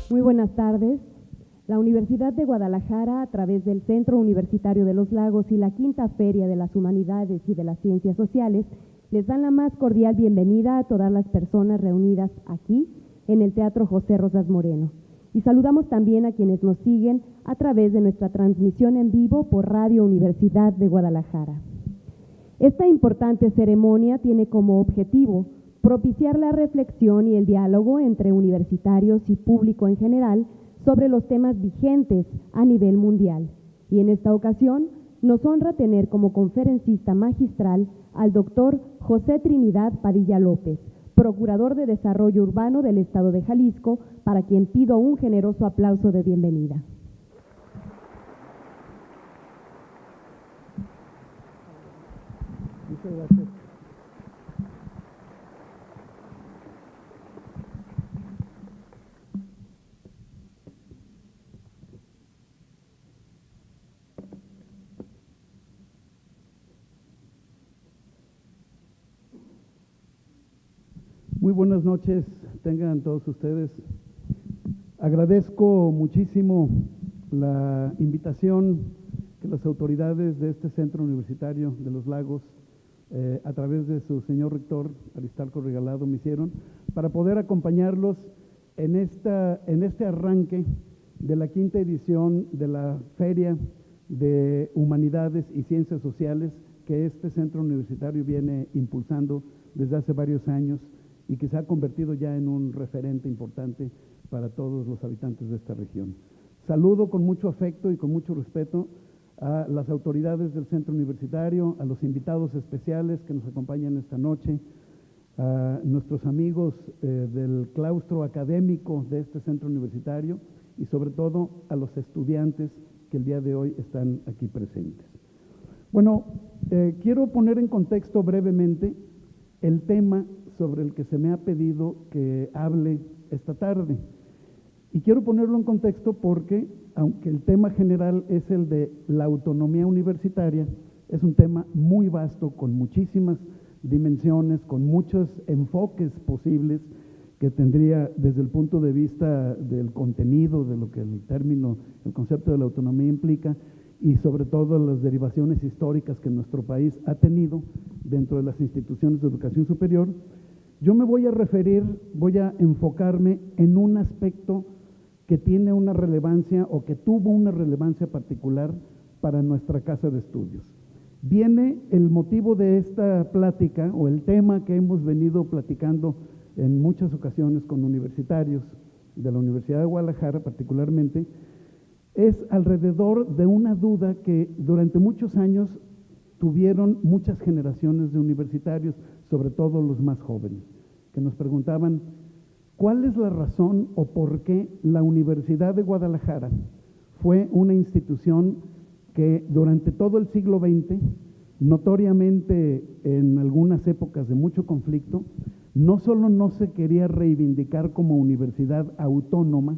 Muy buenas tardes. La Universidad de Guadalajara, a través del Centro Universitario de los Lagos y la Quinta Feria de las Humanidades y de las Ciencias Sociales, les dan la más cordial bienvenida a todas las personas reunidas aquí en el Teatro José Rosas Moreno. Y saludamos también a quienes nos siguen a través de nuestra transmisión en vivo por Radio Universidad de Guadalajara. Esta importante ceremonia tiene como objetivo propiciar la reflexión y el diálogo entre universitarios y público en general sobre los temas vigentes a nivel mundial. Y en esta ocasión nos honra tener como conferencista magistral al doctor José Trinidad Padilla López, Procurador de Desarrollo Urbano del Estado de Jalisco, para quien pido un generoso aplauso de bienvenida. Muchas gracias. Muy buenas noches, tengan todos ustedes. Agradezco muchísimo la invitación que las autoridades de este Centro Universitario de los Lagos, a través de su señor rector, Aristarco Regalado, me hicieron para poder acompañarlos en este arranque de la quinta edición de la Feria de Humanidades y Ciencias Sociales que este Centro Universitario viene impulsando desde hace varios años y que se ha convertido ya en un referente importante para todos los habitantes de esta región. Saludo con mucho afecto y con mucho respeto a las autoridades del centro universitario, a los invitados especiales que nos acompañan esta noche, a nuestros amigos del claustro académico de este centro universitario y sobre todo a los estudiantes que el día de hoy están aquí presentes. Bueno, quiero poner en contexto brevemente el tema sobre el que se me ha pedido que hable esta tarde. Y quiero ponerlo en contexto porque, aunque el tema general es el de la autonomía universitaria, es un tema muy vasto, con muchísimas dimensiones, con muchos enfoques posibles que tendría desde el punto de vista del contenido, de lo que el concepto de la autonomía implica, y sobre todo las derivaciones históricas que nuestro país ha tenido dentro de las instituciones de educación superior. Yo me voy a enfocarme en un aspecto que tiene una relevancia o que tuvo una relevancia particular para nuestra casa de estudios. Viene el motivo de esta plática o el tema que hemos venido platicando en muchas ocasiones con universitarios de la Universidad de Guadalajara particularmente, es alrededor de una duda que durante muchos años tuvieron muchas generaciones de universitarios, sobre todo los más jóvenes, que nos preguntaban cuál es la razón o por qué la Universidad de Guadalajara fue una institución que durante todo el siglo XX, notoriamente en algunas épocas de mucho conflicto, no solo no se quería reivindicar como universidad autónoma,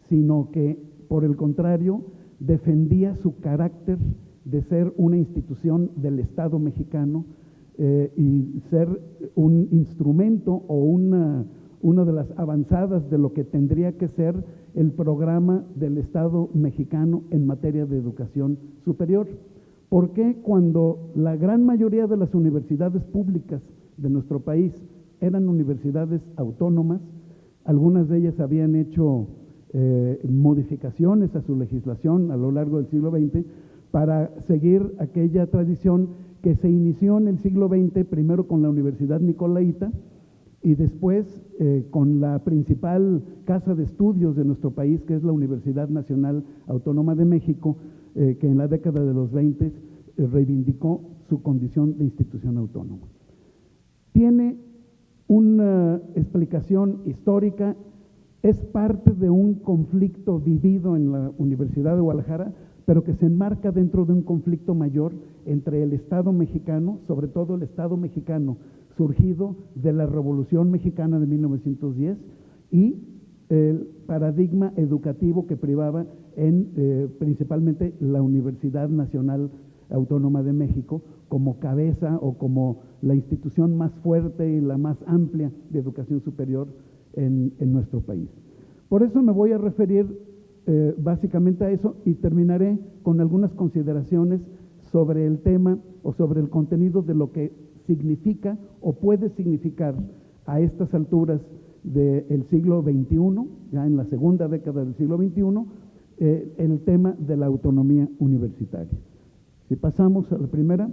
sino que, por el contrario, defendía su carácter de ser una institución del Estado mexicano y ser un instrumento o una de las avanzadas de lo que tendría que ser el programa del Estado mexicano en materia de educación superior. Porque cuando la gran mayoría de las universidades públicas de nuestro país eran universidades autónomas, algunas de ellas habían hecho modificaciones a su legislación a lo largo del siglo XX para seguir aquella tradición que se inició en el siglo XX, primero con la Universidad Nicolaita y después con la principal casa de estudios de nuestro país, que es la Universidad Nacional Autónoma de México, que en la década de los 20 reivindicó su condición de institución autónoma. Tiene una explicación histórica, es parte de un conflicto vivido en la Universidad de Guadalajara, pero que se enmarca dentro de un conflicto mayor entre el Estado mexicano, sobre todo el Estado mexicano, surgido de la Revolución Mexicana de 1910 y el paradigma educativo que privaba en principalmente la Universidad Nacional Autónoma de México como cabeza o como la institución más fuerte y la más amplia de educación superior en nuestro país. Por eso me voy a referir básicamente a eso y terminaré con algunas consideraciones sobre el tema o sobre el contenido de lo que significa o puede significar a estas alturas del siglo XXI, ya en la segunda década del siglo XXI, el tema de la autonomía universitaria. Si pasamos a la primera,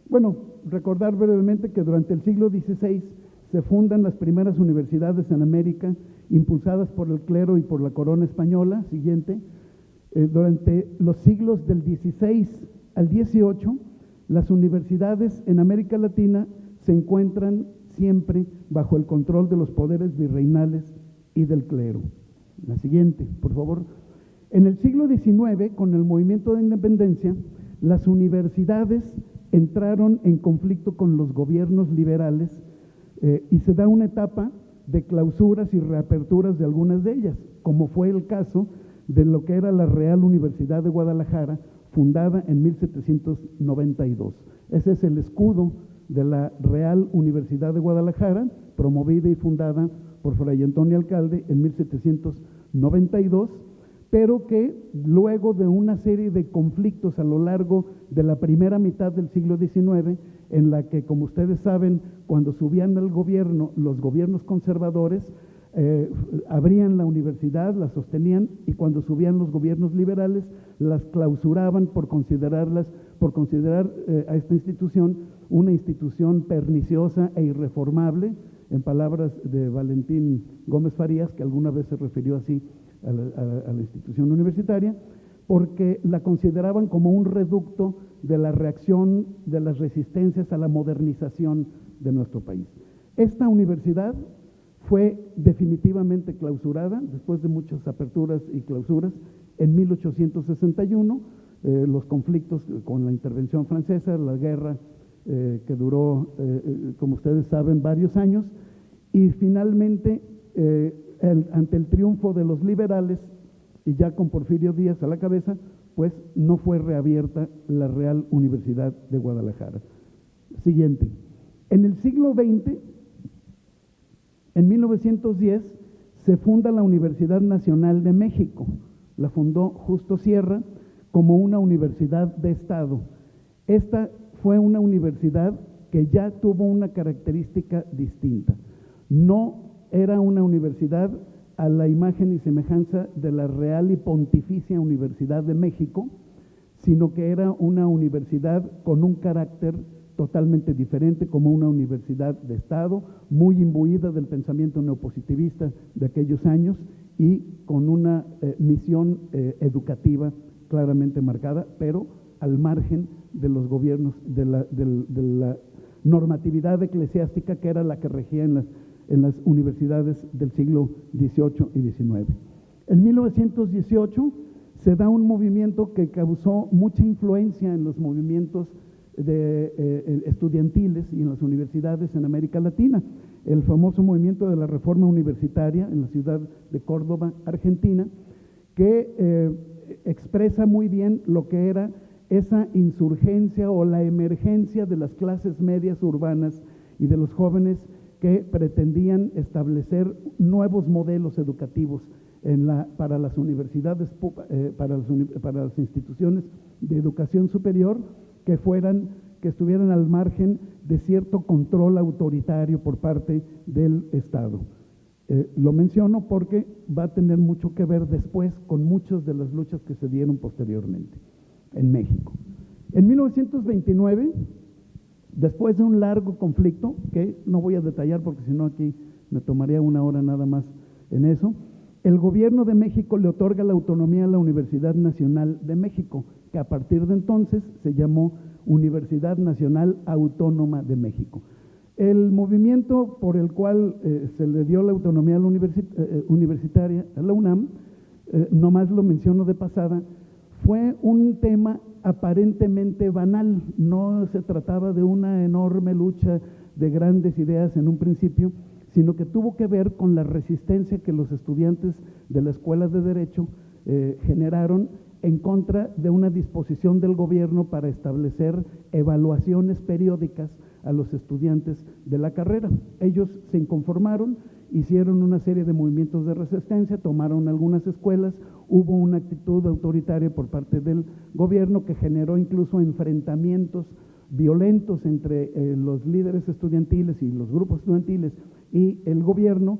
bueno, recordar brevemente que durante el siglo XVI se fundan las primeras universidades en América, impulsadas por el clero y por la corona española. Siguiente, durante los siglos del XVI al XVIII, las universidades en América Latina se encuentran siempre bajo el control de los poderes virreinales y del clero. La siguiente, por favor. En el siglo XIX, con el movimiento de independencia, las universidades entraron en conflicto con los gobiernos liberales y se da una etapa de clausuras y reaperturas de algunas de ellas, como fue el caso de lo que era la Real Universidad de Guadalajara, fundada en 1792. Ese es el escudo de la Real Universidad de Guadalajara, promovida y fundada por Fray Antonio Alcalde en 1792, pero que luego de una serie de conflictos a lo largo de la primera mitad del siglo XIX, en la que, como ustedes saben, cuando subían al gobierno, los gobiernos conservadores abrían la universidad, la sostenían, y cuando subían los gobiernos liberales, las clausuraban por considerar a esta institución una institución perniciosa e irreformable, en palabras de Valentín Gómez Farías, que alguna vez se refirió así a la institución universitaria, porque la consideraban como un reducto de la reacción de las resistencias a la modernización de nuestro país. Esta universidad fue definitivamente clausurada, después de muchas aperturas y clausuras, en 1861, los conflictos con la intervención francesa, la guerra que duró, como ustedes saben, varios años, y finalmente, ante el triunfo de los liberales, y ya con Porfirio Díaz a la cabeza, pues no fue reabierta la Real Universidad de Guadalajara. Siguiente. En el siglo XX, en 1910, se funda la Universidad Nacional de México. La fundó Justo Sierra como una universidad de Estado. Esta fue una universidad que ya tuvo una característica distinta. No era una universidad a la imagen y semejanza de la Real y Pontificia Universidad de México, sino que era una universidad con un carácter totalmente diferente, como una universidad de Estado, muy imbuida del pensamiento neopositivista de aquellos años y con una misión educativa claramente marcada, pero al margen de los gobiernos, de la normatividad eclesiástica que era la que regía en las universidades del siglo XVIII y XIX. En 1918 se da un movimiento que causó mucha influencia en los movimientos estudiantiles y en las universidades en América Latina, el famoso movimiento de la Reforma Universitaria en la ciudad de Córdoba, Argentina, que expresa muy bien lo que era esa insurgencia o la emergencia de las clases medias urbanas y de los jóvenes que pretendían establecer nuevos modelos educativos para las universidades, para las instituciones de educación superior que estuvieran al margen de cierto control autoritario por parte del Estado. Lo menciono porque va a tener mucho que ver después con muchas de las luchas que se dieron posteriormente en México. En 1929, después de un largo conflicto, que no voy a detallar porque si no aquí me tomaría una hora nada más en eso, el gobierno de México le otorga la autonomía a la Universidad Nacional de México, que a partir de entonces se llamó Universidad Nacional Autónoma de México. El movimiento por el cual se le dio la autonomía a la universitaria, a la UNAM, nomás lo menciono de pasada, fue un tema aparentemente banal. No se trataba de una enorme lucha de grandes ideas en un principio, sino que tuvo que ver con la resistencia que los estudiantes de la Escuela de Derecho generaron en contra de una disposición del gobierno para establecer evaluaciones periódicas a los estudiantes de la carrera. Ellos se inconformaron, hicieron una serie de movimientos de resistencia, tomaron algunas escuelas, hubo una actitud autoritaria por parte del gobierno que generó incluso enfrentamientos violentos entre los líderes estudiantiles y los grupos estudiantiles y el gobierno,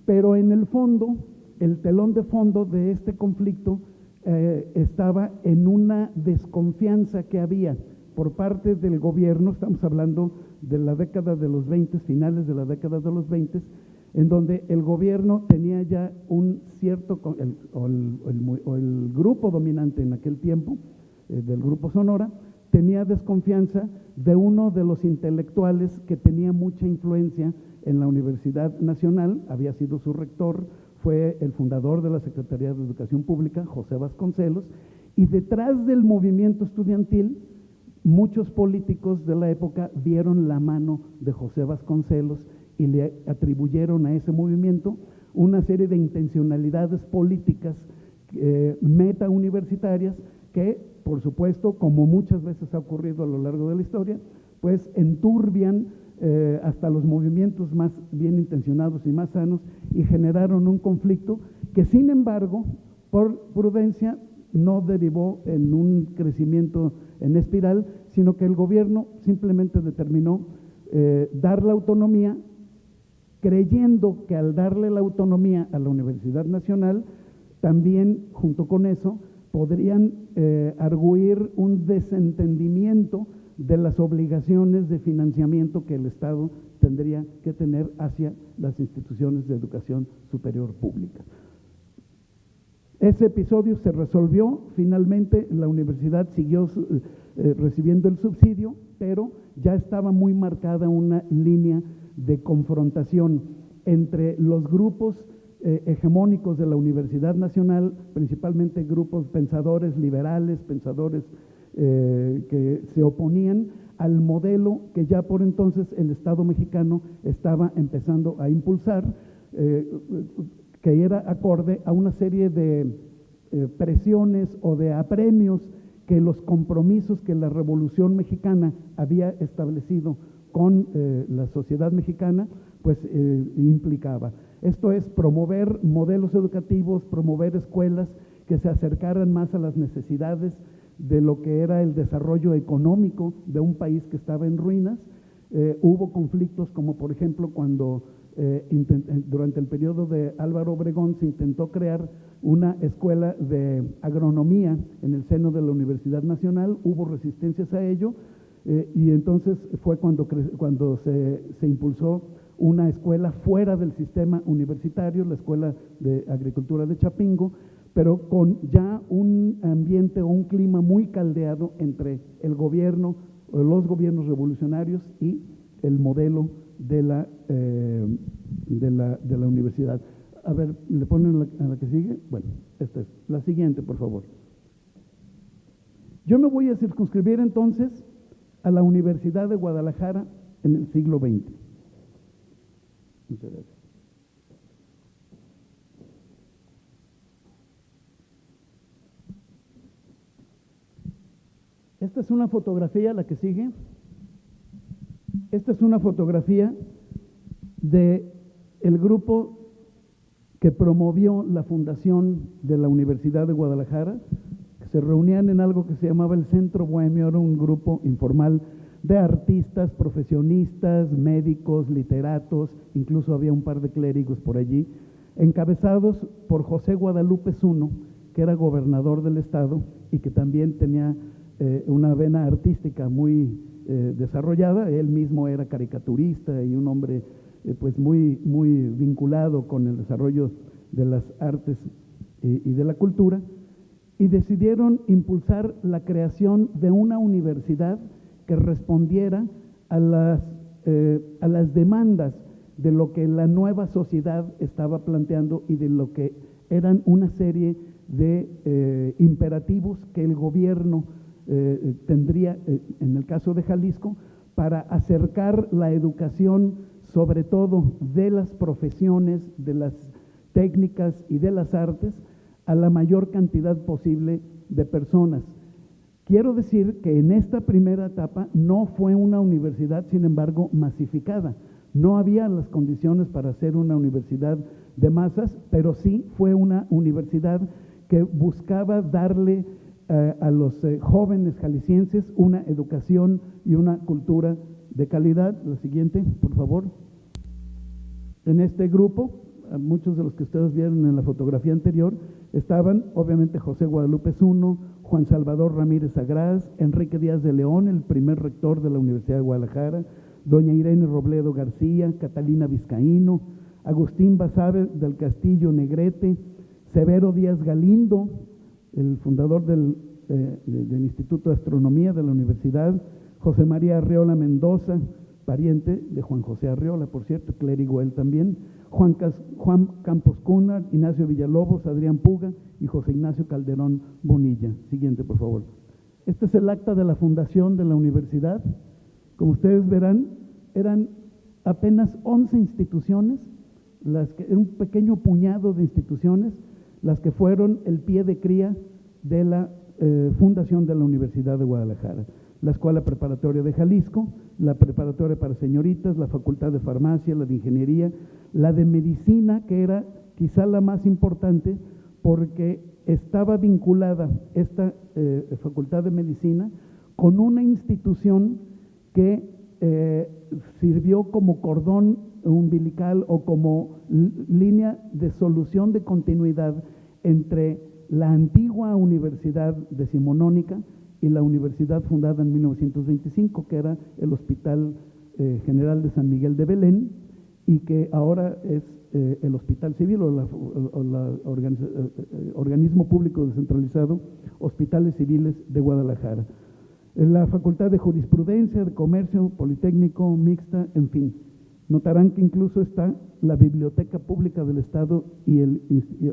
pero en el fondo, el telón de fondo de este conflicto estaba en una desconfianza que había por parte del gobierno. Estamos hablando de la década de los 20, finales de la década de los 20, en donde el gobierno tenía ya un cierto, el grupo dominante en aquel tiempo, del Grupo Sonora, tenía desconfianza de uno de los intelectuales que tenía mucha influencia en la Universidad Nacional, había sido su rector, fue el fundador de la Secretaría de Educación Pública, José Vasconcelos, y detrás del movimiento estudiantil, muchos políticos de la época vieron la mano de José Vasconcelos y le atribuyeron a ese movimiento una serie de intencionalidades políticas metauniversitarias que, por supuesto, como muchas veces ha ocurrido a lo largo de la historia, pues enturbian hasta los movimientos más bien intencionados y más sanos y generaron un conflicto que, sin embargo, por prudencia no derivó en un crecimiento en espiral, sino que el gobierno simplemente determinó dar la autonomía, creyendo que al darle la autonomía a la Universidad Nacional, también junto con eso podrían arguir un desentendimiento de las obligaciones de financiamiento que el Estado tendría que tener hacia las instituciones de educación superior pública. Ese episodio se resolvió, finalmente la universidad siguió recibiendo el subsidio, pero ya estaba muy marcada una línea de confrontación entre los grupos hegemónicos de la Universidad Nacional, principalmente grupos pensadores liberales, pensadores que se oponían al modelo que ya por entonces el Estado mexicano estaba empezando a impulsar, que era acorde a una serie de presiones o de apremios que los compromisos que la Revolución Mexicana había establecido con la sociedad mexicana, pues implicaba. Esto es promover modelos educativos, promover escuelas que se acercaran más a las necesidades de lo que era el desarrollo económico de un país que estaba en ruinas. Hubo conflictos como, por ejemplo, cuando durante el periodo de Álvaro Obregón se intentó crear una escuela de agronomía en el seno de la Universidad Nacional, hubo resistencias a ello, y entonces fue cuando se impulsó una escuela fuera del sistema universitario, la Escuela de Agricultura de Chapingo, pero con ya un ambiente o un clima muy caldeado entre el gobierno, los gobiernos revolucionarios y el modelo de la universidad. A ver, ¿le ponen a la que sigue? Bueno, esta es la siguiente, por favor. Yo me voy a circunscribir entonces a la Universidad de Guadalajara en el siglo XX. Muchas gracias. Esta es una fotografía, la que sigue. Esta es una fotografía de el grupo que promovió la fundación de la Universidad de Guadalajara, que se reunían en algo que se llamaba el Centro Bohemio. Era un grupo informal de artistas, profesionistas, médicos, literatos, incluso había un par de clérigos por allí, encabezados por José Guadalupe Zuno, que era gobernador del estado y que también tenía una vena artística muy desarrollada. Él mismo era caricaturista y un hombre pues muy vinculado con el desarrollo de las artes y de la cultura, y decidieron impulsar la creación de una universidad que respondiera a las demandas de lo que la nueva sociedad estaba planteando y de lo que eran una serie de imperativos que el gobierno tendría, en el caso de Jalisco, para acercar la educación, sobre todo de las profesiones, de las técnicas y de las artes, a la mayor cantidad posible de personas. Quiero decir que en esta primera etapa no fue una universidad, sin embargo, masificada. No había las condiciones para ser una universidad de masas, pero sí fue una universidad que buscaba darle a los jóvenes jaliscienses una educación y una cultura de calidad. La siguiente, por favor. En este grupo, muchos de los que ustedes vieron en la fotografía anterior, estaban obviamente José Guadalupe Zuno, Juan Salvador Ramírez Agraz, Enrique Díaz de León, el primer rector de la Universidad de Guadalajara, doña Irene Robledo García, Catalina Vizcaíno, Agustín Basabe del Castillo Negrete, Severo Díaz Galindo, el fundador del Instituto de Astronomía de la Universidad, José María Arreola Mendoza, pariente de Juan José Arreola, por cierto, clérigo él también, Juan Campos Cunha, Ignacio Villalobos, Adrián Puga y José Ignacio Calderón Bonilla. Siguiente, por favor. Este es el acta de la fundación de la universidad. Como ustedes verán, eran apenas 11 instituciones, un pequeño puñado de instituciones, las que fueron el pie de cría de la fundación de la Universidad de Guadalajara. La Escuela Preparatoria de Jalisco, la Preparatoria para Señoritas, la Facultad de Farmacia, la de Ingeniería, la de Medicina, que era quizá la más importante porque estaba vinculada esta Facultad de Medicina con una institución que sirvió como cordón umbilical o como línea de solución de continuidad entre la antigua Universidad Decimonónica y la universidad fundada en 1925, que era el Hospital General de San Miguel de Belén, y que ahora es el Hospital Civil o organismo público descentralizado, Hospitales Civiles de Guadalajara. La Facultad de Jurisprudencia, de Comercio, Politécnico, Mixta, en fin. Notarán que incluso está la Biblioteca Pública del Estado y el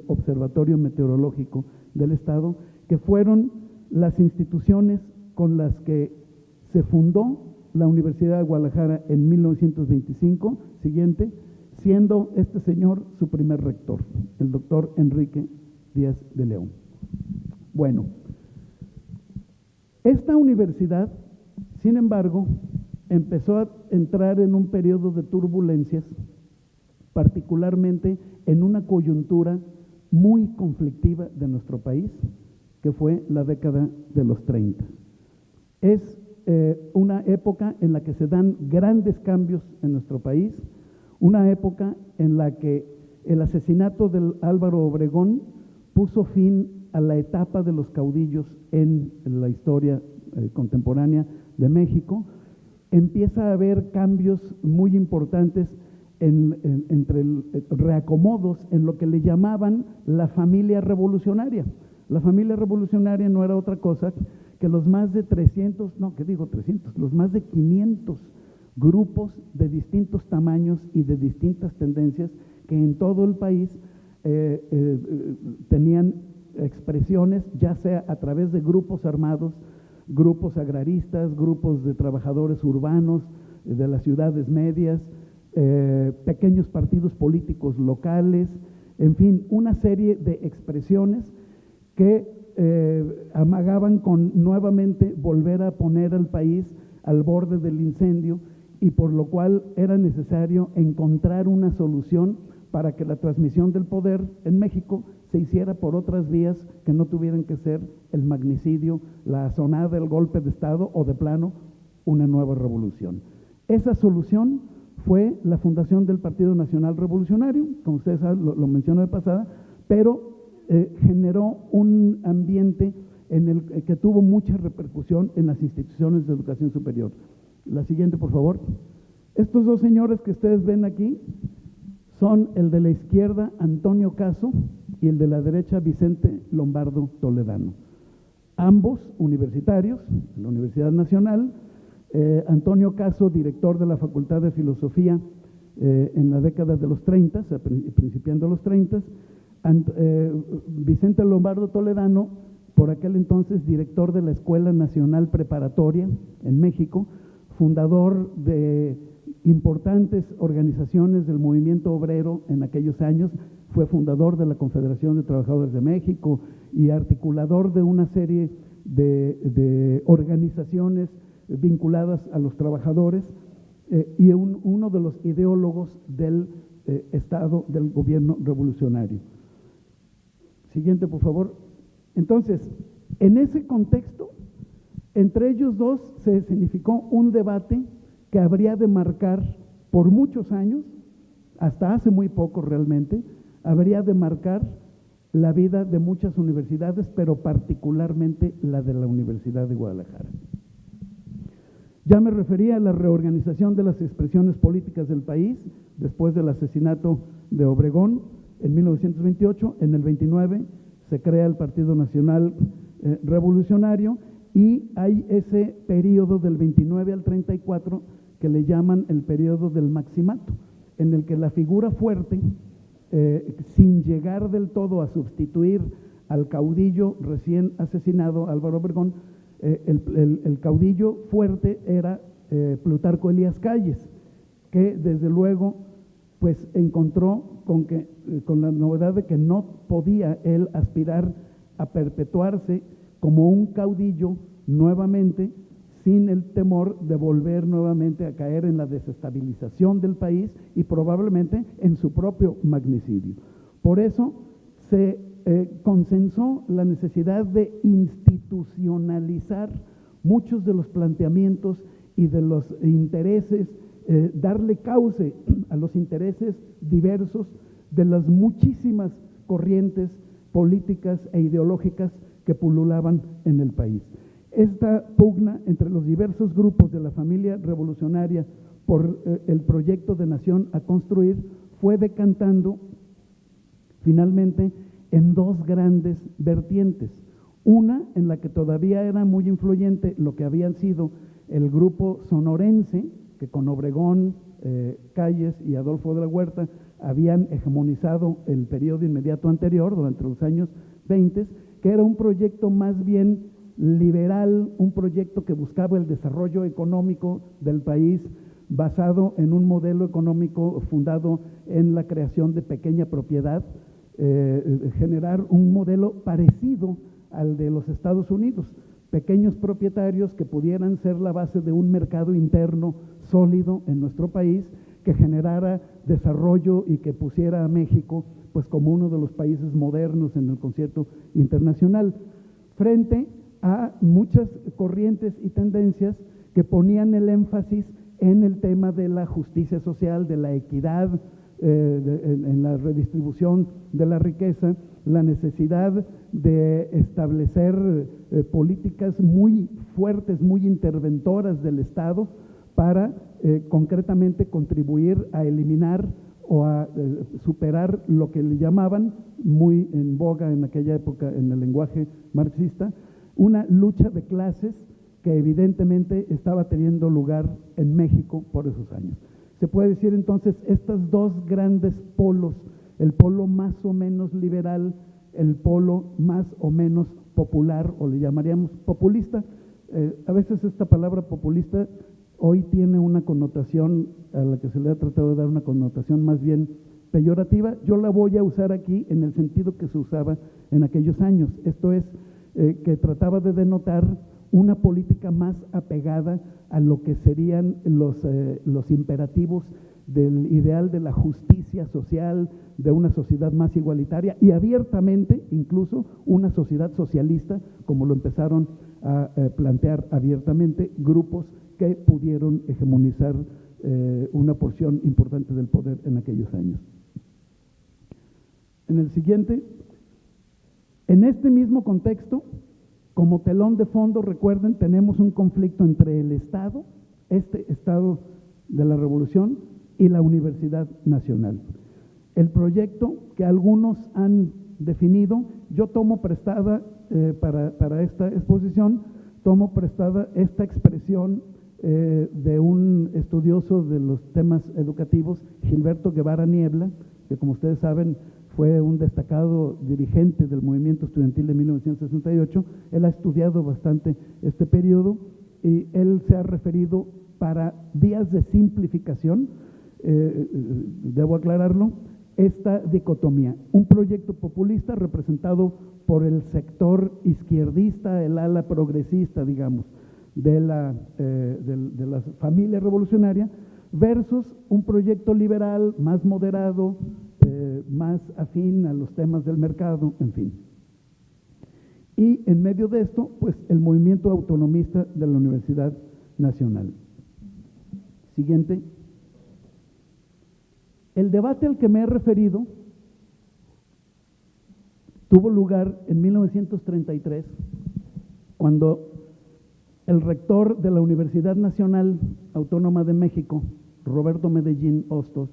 Observatorio Meteorológico del Estado, que fueron las instituciones con las que se fundó la Universidad de Guadalajara en 1925, siguiente, siendo este señor su primer rector, el doctor Enrique Díaz de León. Bueno, esta universidad, sin embargo, empezó a entrar en un periodo de turbulencias, particularmente en una coyuntura muy conflictiva de nuestro país, que fue la década de los 30. Es una época en la que se dan grandes cambios en nuestro país, una época en la que el asesinato del Álvaro Obregón puso fin a la etapa de los caudillos en la historia contemporánea de México. Empieza a haber cambios muy importantes entre reacomodos en lo que le llamaban la familia revolucionaria. La familia revolucionaria no era otra cosa que los más de 300, no, ¿qué digo 300? Los más de 500 grupos de distintos tamaños y de distintas tendencias que en todo el país tenían expresiones, ya sea a través de grupos armados, grupos agraristas, grupos de trabajadores urbanos de las ciudades medias, pequeños partidos políticos locales, en fin, una serie de expresiones que amagaban con nuevamente volver a poner al país al borde del incendio, y por lo cual era necesario encontrar una solución para que la transmisión del poder en México se hiciera por otras vías que no tuvieran que ser el magnicidio, la asonada, el golpe de Estado o de plano una nueva revolución. Esa solución fue la fundación del Partido Nacional Revolucionario, como ustedes saben, lo mencioné de pasada, pero generó un ambiente en el que tuvo mucha repercusión en las instituciones de educación superior. La siguiente, por favor. Estos dos señores que ustedes ven aquí son el de la izquierda, Antonio Caso, y el de la derecha, Vicente Lombardo Toledano. Ambos universitarios, en la Universidad Nacional. Antonio Caso, director de la Facultad de Filosofía en la década de los 30, principiando los 30. Vicente Lombardo Toledano, por aquel entonces director de la Escuela Nacional Preparatoria en México, fundador de importantes organizaciones del movimiento obrero en aquellos años, fue fundador de la Confederación de Trabajadores de México y articulador de una serie de organizaciones vinculadas a los trabajadores, y uno de los ideólogos del Estado del gobierno revolucionario. Siguiente, por favor. Entonces, en ese contexto, entre ellos dos se significó un debate que habría de marcar por muchos años, hasta hace muy poco realmente, habría de marcar la vida de muchas universidades, pero particularmente la de la Universidad de Guadalajara. Ya me refería a la reorganización de las expresiones políticas del país después del asesinato de Obregón en 1928. En el 29 se crea el Partido Nacional Revolucionario y hay ese periodo del 29 al 34 que le llaman el periodo del maximato, en el que la figura fuerte, sin llegar del todo a sustituir al caudillo recién asesinado, Álvaro Obregón, el caudillo fuerte era Plutarco Elías Calles, que desde luego pues encontró con la novedad de que no podía él aspirar a perpetuarse como un caudillo nuevamente, sin el temor de volver nuevamente a caer en la desestabilización del país y probablemente en su propio magnicidio. Por eso se consensó la necesidad de institucionalizar muchos de los planteamientos y de los intereses, darle cauce a los intereses diversos de las muchísimas corrientes políticas e ideológicas que pululaban en el país. Esta pugna entre los diversos grupos de la familia revolucionaria por el proyecto de nación a construir fue decantando finalmente en dos grandes vertientes. Una en la que todavía era muy influyente lo que habían sido el grupo sonorense, que con Obregón, Calles y Adolfo de la Huerta habían hegemonizado el periodo inmediato anterior, durante los años 20, que era un proyecto más bien liberal, un proyecto que buscaba el desarrollo económico del país basado en un modelo económico fundado en la creación de pequeña propiedad, generar un modelo parecido al de los Estados Unidos, pequeños propietarios que pudieran ser la base de un mercado interno sólido en nuestro país, que generara desarrollo y que pusiera a México pues como uno de los países modernos en el concierto internacional, frente a muchas corrientes y tendencias que ponían el énfasis en el tema de la justicia social, de la equidad, en la redistribución de la riqueza, la necesidad de establecer políticas muy fuertes, muy interventoras del Estado para concretamente contribuir a eliminar o a superar lo que le llamaban, muy en boga en aquella época en el lenguaje marxista, una lucha de clases que evidentemente estaba teniendo lugar en México por esos años. Se puede decir entonces estos dos grandes polos, el polo más o menos liberal, el polo más o menos popular, o le llamaríamos populista. A veces esta palabra populista hoy tiene una connotación a la que se le ha tratado de dar una connotación más bien peyorativa. Yo la voy a usar aquí en el sentido que se usaba en aquellos años. Esto es, que trataba de denotar una política más apegada a lo que serían los imperativos del ideal de la justicia social, de una sociedad más igualitaria y abiertamente incluso una sociedad socialista, como lo empezaron a plantear abiertamente grupos que pudieron hegemonizar una porción importante del poder en aquellos años. En el siguiente, en este mismo contexto, como telón de fondo, recuerden, tenemos un conflicto entre el Estado, este Estado de la Revolución, y la Universidad Nacional. El proyecto que algunos han definido, yo tomo prestada para esta exposición, tomo prestada esta expresión de un estudioso de los temas educativos, Gilberto Guevara Niebla, que como ustedes saben fue un destacado dirigente del movimiento estudiantil de 1968. Él ha estudiado bastante este periodo y él se ha referido para vías de simplificación, debo aclararlo, esta dicotomía. Un proyecto populista representado por el sector izquierdista, el ala progresista, digamos, de la familia revolucionaria, versus un proyecto liberal más moderado, más afín a los temas del mercado, en fin. Y en medio de esto, pues el movimiento autonomista de la Universidad Nacional. Siguiente. El debate al que me he referido tuvo lugar en 1933, cuando el rector de la Universidad Nacional Autónoma de México, Roberto Medellín Hostos,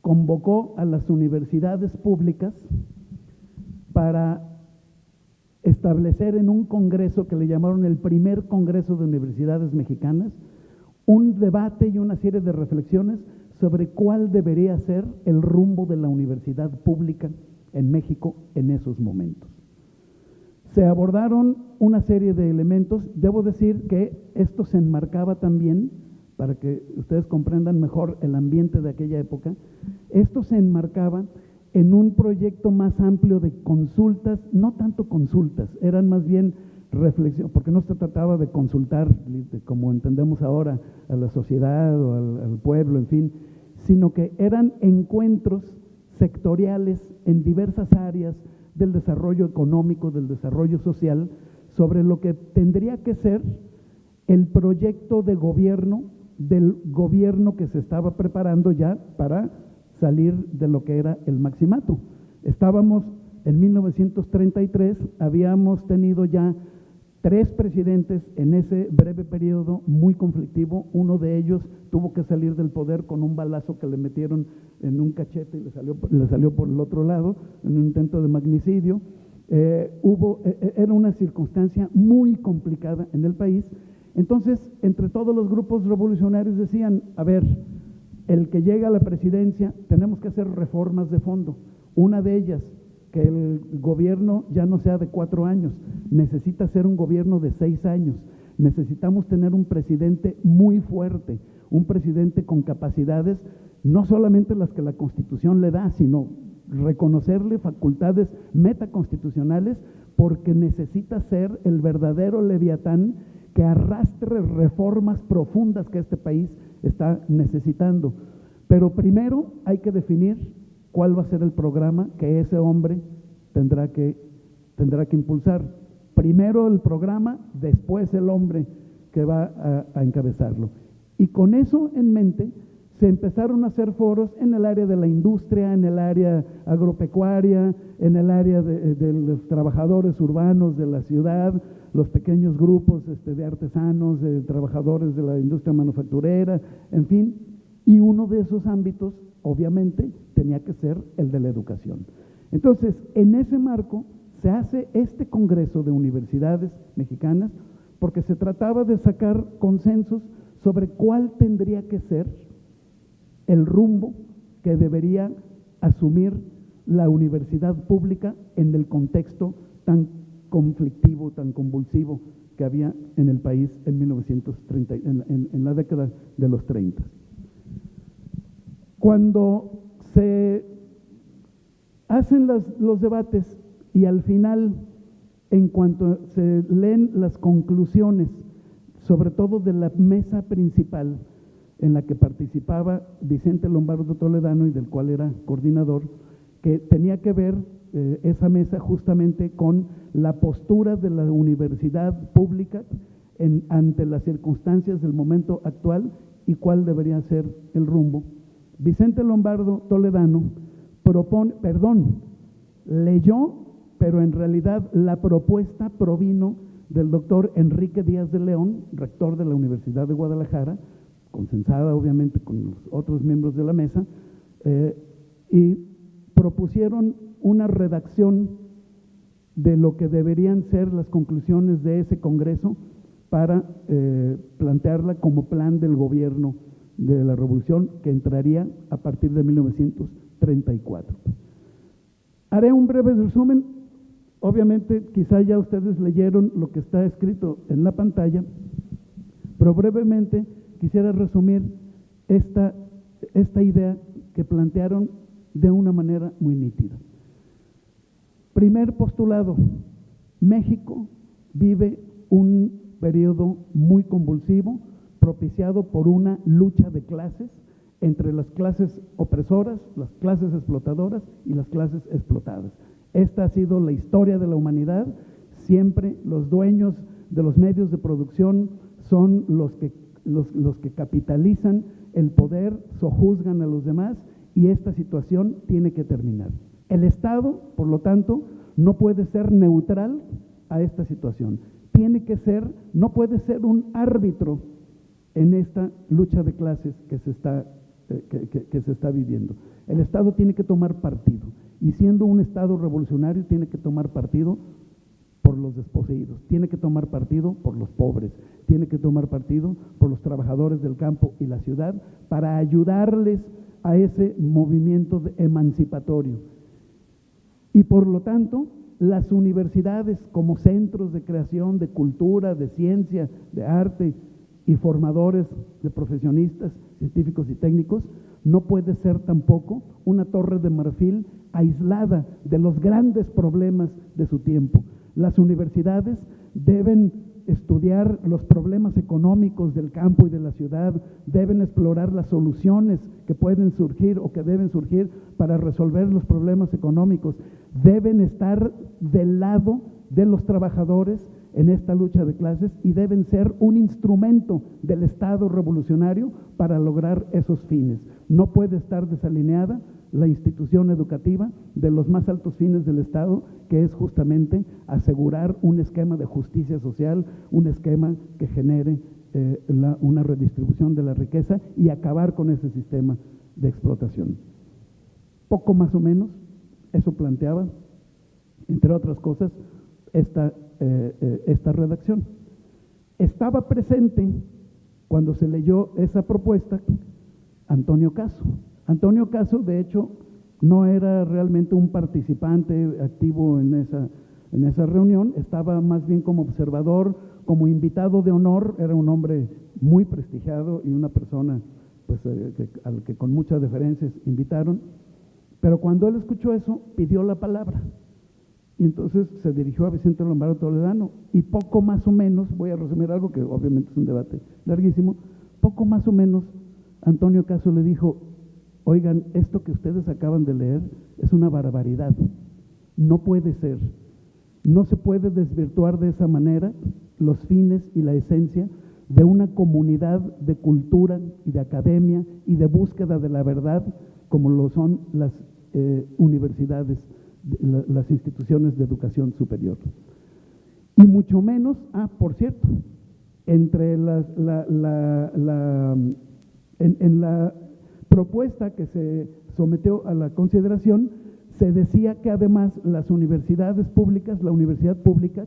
convocó a las universidades públicas para establecer en un congreso que le llamaron el primer Congreso de Universidades Mexicanas, un debate y una serie de reflexiones sobre cuál debería ser el rumbo de la universidad pública en México en esos momentos. Se abordaron una serie de elementos. Debo decir que esto se enmarcaba también, para que ustedes comprendan mejor el ambiente de aquella época, esto se enmarcaba en un proyecto más amplio de consultas, no tanto consultas, eran más bien reflexión, porque no se trataba de consultar, como entendemos ahora, a la sociedad o al pueblo, en fin, sino que eran encuentros sectoriales en diversas áreas del desarrollo económico, del desarrollo social, sobre lo que tendría que ser el proyecto de gobierno del gobierno que se estaba preparando ya para salir de lo que era el maximato. Estábamos en 1933, habíamos tenido ya 3 presidentes en ese breve periodo muy conflictivo. Uno de ellos tuvo que salir del poder con un balazo que le metieron en un cachete y le salió por el otro lado, en un intento de magnicidio. Era una circunstancia muy complicada en el país. Entonces, entre todos los grupos revolucionarios decían, a ver, el que llega a la presidencia, tenemos que hacer reformas de fondo. Una de ellas, que el gobierno ya no sea de 4 años, necesita ser un gobierno de 6 años. Necesitamos tener un presidente muy fuerte, un presidente con capacidades, no solamente las que la Constitución le da, sino reconocerle facultades metaconstitucionales, porque necesita ser el verdadero leviatán que arrastre reformas profundas que este país está necesitando. Pero primero hay que definir cuál va a ser el programa que ese hombre tendrá que impulsar. Primero el programa, después el hombre que va a encabezarlo. Y con eso en mente se empezaron a hacer foros en el área de la industria, en el área agropecuaria, en el área de los trabajadores urbanos de la ciudad, los pequeños grupos de artesanos, de trabajadores de la industria manufacturera, en fin. Y uno de esos ámbitos, obviamente, tenía que ser el de la educación. Entonces, en ese marco se hace este Congreso de Universidades Mexicanas, porque se trataba de sacar consensos sobre cuál tendría que ser el rumbo que debería asumir la universidad pública en el contexto tan conflictivo, tan convulsivo que había en el país en 1930, en la década de los 30. Cuando se hacen los debates y al final, en cuanto se leen las conclusiones, sobre todo de la mesa principal en la que participaba Vicente Lombardo Toledano y del cual era coordinador, que tenía que ver esa mesa justamente con la postura de la universidad pública ante las circunstancias del momento actual y cuál debería ser el rumbo. Vicente Lombardo Toledano leyó, pero en realidad la propuesta provino del doctor Enrique Díaz de León, rector de la Universidad de Guadalajara, consensada obviamente con los otros miembros de la mesa, y propusieron una redacción de lo que deberían ser las conclusiones de ese congreso para plantearla como plan del gobierno de la revolución que entraría a partir de 1934. Haré un breve resumen. Obviamente, quizá ya ustedes leyeron lo que está escrito en la pantalla, pero brevemente quisiera resumir esta idea que plantearon de una manera muy nítida. Primer postulado: México vive un periodo muy convulsivo, propiciado por una lucha de clases entre las clases opresoras, las clases explotadoras y las clases explotadas. Esta ha sido la historia de la humanidad. Siempre los dueños de los medios de producción son los que capitalizan el poder, sojuzgan a los demás, y esta situación tiene que terminar. El Estado, por lo tanto, no puede ser neutral a esta situación. No puede ser un árbitro en esta lucha de clases que se está viviendo. El Estado tiene que tomar partido, y siendo un Estado revolucionario tiene que tomar partido por los desposeídos, tiene que tomar partido por los pobres, tiene que tomar partido por los trabajadores del campo y la ciudad, para ayudarles a ese movimiento emancipatorio. Y por lo tanto, las universidades como centros de creación, de cultura, de ciencia, de arte y formadores de profesionistas, científicos y técnicos, no puede ser tampoco una torre de marfil aislada de los grandes problemas de su tiempo. Las universidades deben estudiar los problemas económicos del campo y de la ciudad, deben explorar las soluciones que pueden surgir o que deben surgir para resolver los problemas económicos, deben estar del lado de los trabajadores en esta lucha de clases, y deben ser un instrumento del Estado revolucionario para lograr esos fines. No puede estar desalineada la institución educativa de los más altos fines del Estado, que es justamente asegurar un esquema de justicia social, un esquema que genere una redistribución de la riqueza y acabar con ese sistema de explotación. Poco más o menos eso planteaba, entre otras cosas, esta redacción. Estaba presente cuando se leyó esa propuesta Antonio Caso. Antonio Caso, de hecho, no era realmente un participante activo en esa reunión, estaba más bien como observador, como invitado de honor. Era un hombre muy prestigiado y una persona pues, al que con muchas deferencias invitaron, pero cuando él escuchó eso, pidió la palabra. Y entonces se dirigió a Vicente Lombardo Toledano, y poco más o menos, voy a resumir algo que obviamente es un debate larguísimo, poco más o menos Antonio Caso le dijo: oigan, esto que ustedes acaban de leer es una barbaridad, no puede ser, no se puede desvirtuar de esa manera los fines y la esencia de una comunidad de cultura y de academia y de búsqueda de la verdad, como lo son las universidades, las instituciones de educación superior. Y mucho menos, por cierto, entre en la propuesta que se sometió a la consideración, se decía que además las universidades públicas, la universidad pública,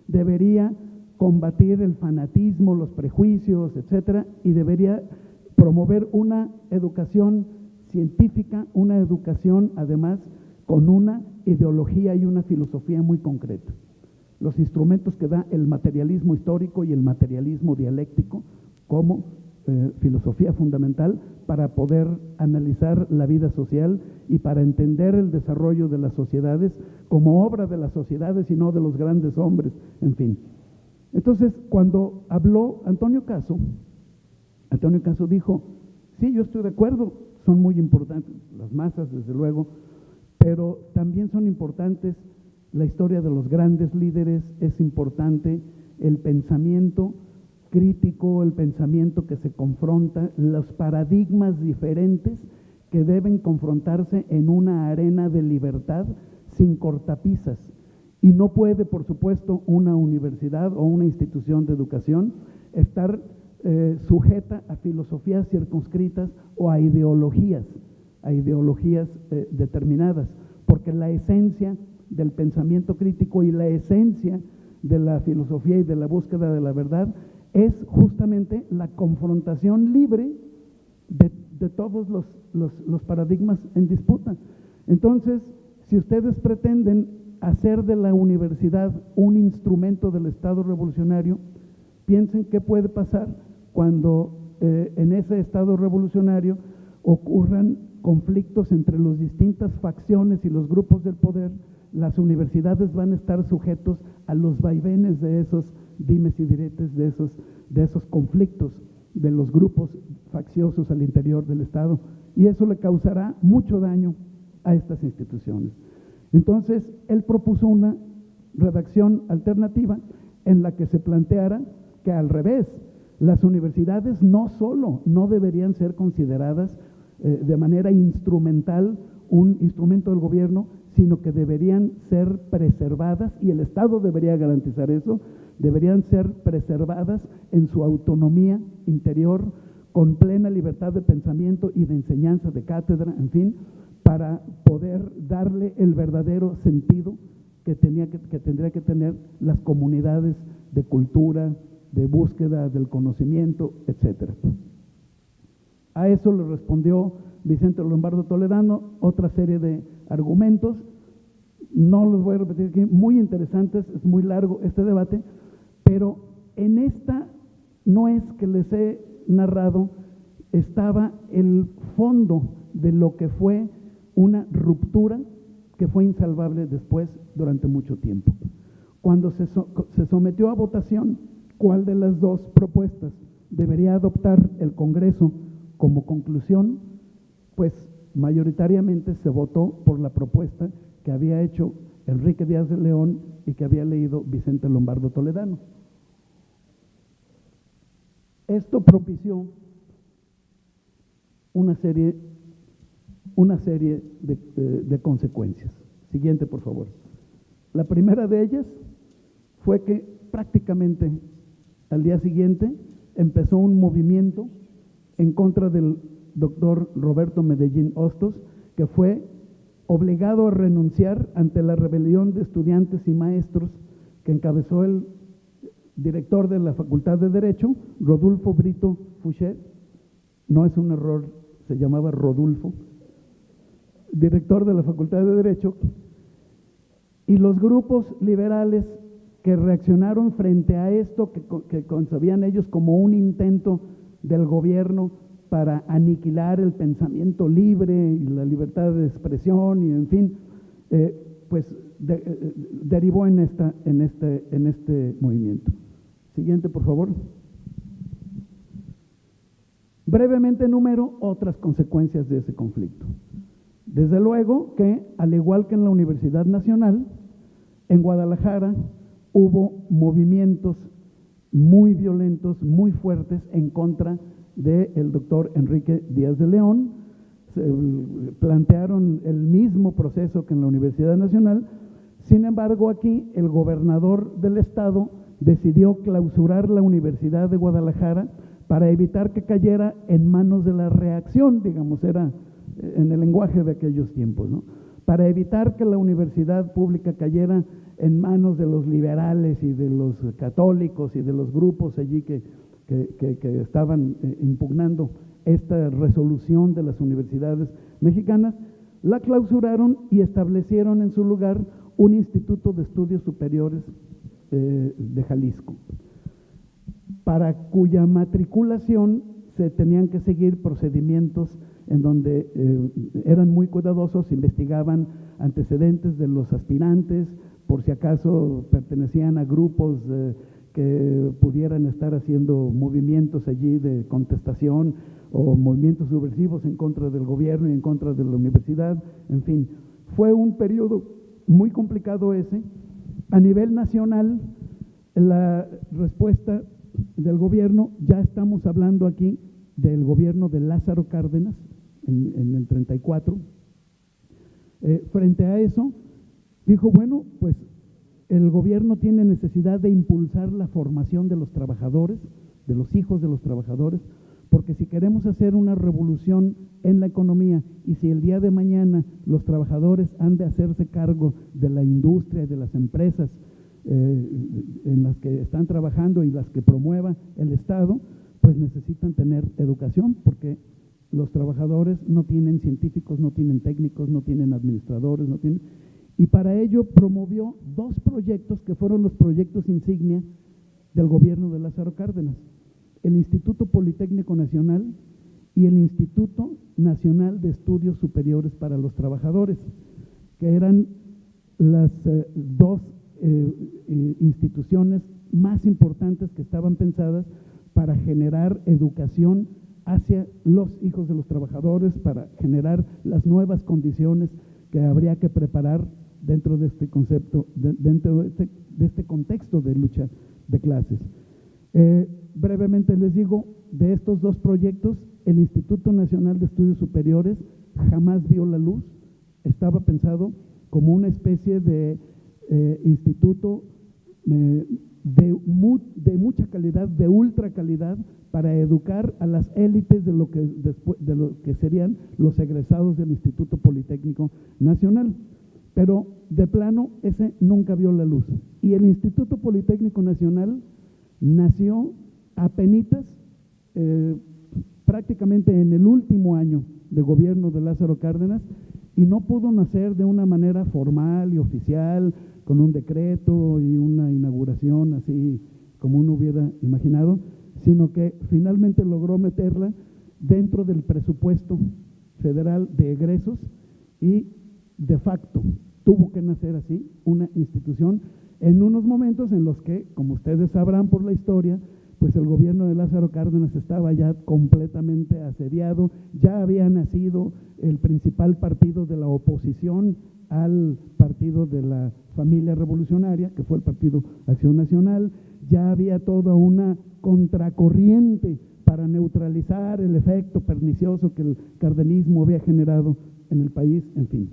debería combatir el fanatismo, los prejuicios, etcétera, y debería promover una educación científica, una educación además con una ideología y una filosofía muy concreta. Los instrumentos que da el materialismo histórico y el materialismo dialéctico como filosofía fundamental para poder analizar la vida social y para entender el desarrollo de las sociedades como obra de las sociedades y no de los grandes hombres, en fin. Entonces, cuando habló Antonio Caso dijo: sí, yo estoy de acuerdo, son muy importantes las masas, desde luego, pero también son importantes la historia de los grandes líderes, es importante el pensamiento crítico, el pensamiento que se confronta, los paradigmas diferentes que deben confrontarse en una arena de libertad sin cortapisas. Y no puede, por supuesto, una universidad o una institución de educación estar sujeta a filosofías circunscritas o a ideologías determinadas, porque la esencia del pensamiento crítico y la esencia de la filosofía y de la búsqueda de la verdad es justamente la confrontación libre de todos los paradigmas en disputa. Entonces, si ustedes pretenden hacer de la universidad un instrumento del Estado revolucionario, piensen qué puede pasar cuando en ese Estado revolucionario ocurran conflictos entre las distintas facciones y los grupos del poder. Las universidades van a estar sujetos a los vaivenes de esos dimes y diretes, de esos conflictos de los grupos facciosos al interior del Estado, y eso le causará mucho daño a estas instituciones. Entonces, él propuso una redacción alternativa en la que se planteara que al revés, las universidades no solo no deberían ser consideradas de manera instrumental, un instrumento del gobierno, sino que deberían ser preservadas, y el Estado debería garantizar eso, deberían ser preservadas en su autonomía interior, con plena libertad de pensamiento y de enseñanza, de cátedra, en fin, para poder darle el verdadero sentido que tendría que tener las comunidades de cultura, de búsqueda del conocimiento, etc. A eso le respondió Vicente Lombardo Toledano otra serie de argumentos. No los voy a repetir aquí, muy interesantes, es muy largo este debate, pero en esta no es que les he narrado, estaba el fondo de lo que fue una ruptura que fue insalvable después durante mucho tiempo. Cuando se sometió a votación cuál de las dos propuestas debería adoptar el Congreso como conclusión, pues mayoritariamente se votó por la propuesta que había hecho Enrique Díaz de León y que había leído Vicente Lombardo Toledano. Esto propició una serie de consecuencias. Siguiente, por favor. La primera de ellas fue que prácticamente al día siguiente empezó un movimiento en contra del doctor Roberto Medellín Hostos, que fue obligado a renunciar ante la rebelión de estudiantes y maestros que encabezó el director de la Facultad de Derecho, Rodulfo Brito Fouché. No es un error, se llamaba Rodulfo, director de la Facultad de Derecho, y los grupos liberales que reaccionaron frente a esto, que concebían ellos como un intento del gobierno para aniquilar el pensamiento libre y la libertad de expresión, y en fin, pues derivó en este movimiento. Siguiente, por favor. Brevemente enumero otras consecuencias de ese conflicto. Desde luego que, al igual que en la Universidad Nacional, en Guadalajara hubo movimientos muy violentos, muy fuertes en contra del doctor Enrique Díaz de León. Se plantearon el mismo proceso que en la Universidad Nacional. Sin embargo, aquí el gobernador del estado decidió clausurar la Universidad de Guadalajara para evitar que cayera en manos de la reacción, digamos, era en el lenguaje de aquellos tiempos, ¿no? Para evitar que la universidad pública cayera en manos de los liberales y de los católicos y de los grupos allí que estaban impugnando esta resolución de las universidades mexicanas, la clausuraron y establecieron en su lugar un Instituto de Estudios Superiores de Jalisco, para cuya matriculación se tenían que seguir procedimientos en donde eran muy cuidadosos, investigaban antecedentes de los aspirantes, por si acaso pertenecían a grupos que pudieran estar haciendo movimientos allí de contestación o movimientos subversivos en contra del gobierno y en contra de la universidad. En fin, fue un periodo muy complicado ese. A nivel nacional, la respuesta del gobierno, ya estamos hablando aquí del gobierno de Lázaro Cárdenas en el 34, frente a eso dijo, bueno, pues el gobierno tiene necesidad de impulsar la formación de los trabajadores, de los hijos de los trabajadores, porque si queremos hacer una revolución en la economía y si el día de mañana los trabajadores han de hacerse cargo de la industria y de las empresas en las que están trabajando y las que promueva el Estado, pues necesitan tener educación, porque los trabajadores no tienen científicos, no tienen técnicos, no tienen administradores, no tienen... Y para ello promovió 2 proyectos que fueron los proyectos insignia del gobierno de Lázaro Cárdenas: el Instituto Politécnico Nacional y el Instituto Nacional de Estudios Superiores para los Trabajadores, que eran las 2 instituciones más importantes que estaban pensadas para generar educación hacia los hijos de los trabajadores, para generar las nuevas condiciones que habría que preparar dentro de este concepto, dentro de este contexto de lucha de clases. Brevemente les digo, de estos 2 proyectos, el Instituto Nacional de Estudios Superiores jamás vio la luz. Estaba pensado como una especie de instituto de mucha calidad, de ultra calidad, para educar a las élites de lo que serían los egresados del Instituto Politécnico Nacional. Pero de plano ese nunca vio la luz. Y el Instituto Politécnico Nacional nació apenitas, prácticamente en el último año de gobierno de Lázaro Cárdenas, y no pudo nacer de una manera formal y oficial, con un decreto y una inauguración así como uno hubiera imaginado, sino que finalmente logró meterla dentro del presupuesto federal de egresos y de facto tuvo que nacer así una institución en unos momentos en los que, como ustedes sabrán por la historia, pues el gobierno de Lázaro Cárdenas estaba ya completamente asediado, ya había nacido el principal partido de la oposición al partido de la familia revolucionaria, que fue el Partido Acción Nacional, ya había toda una contracorriente para neutralizar el efecto pernicioso que el cardenismo había generado en el país, en fin.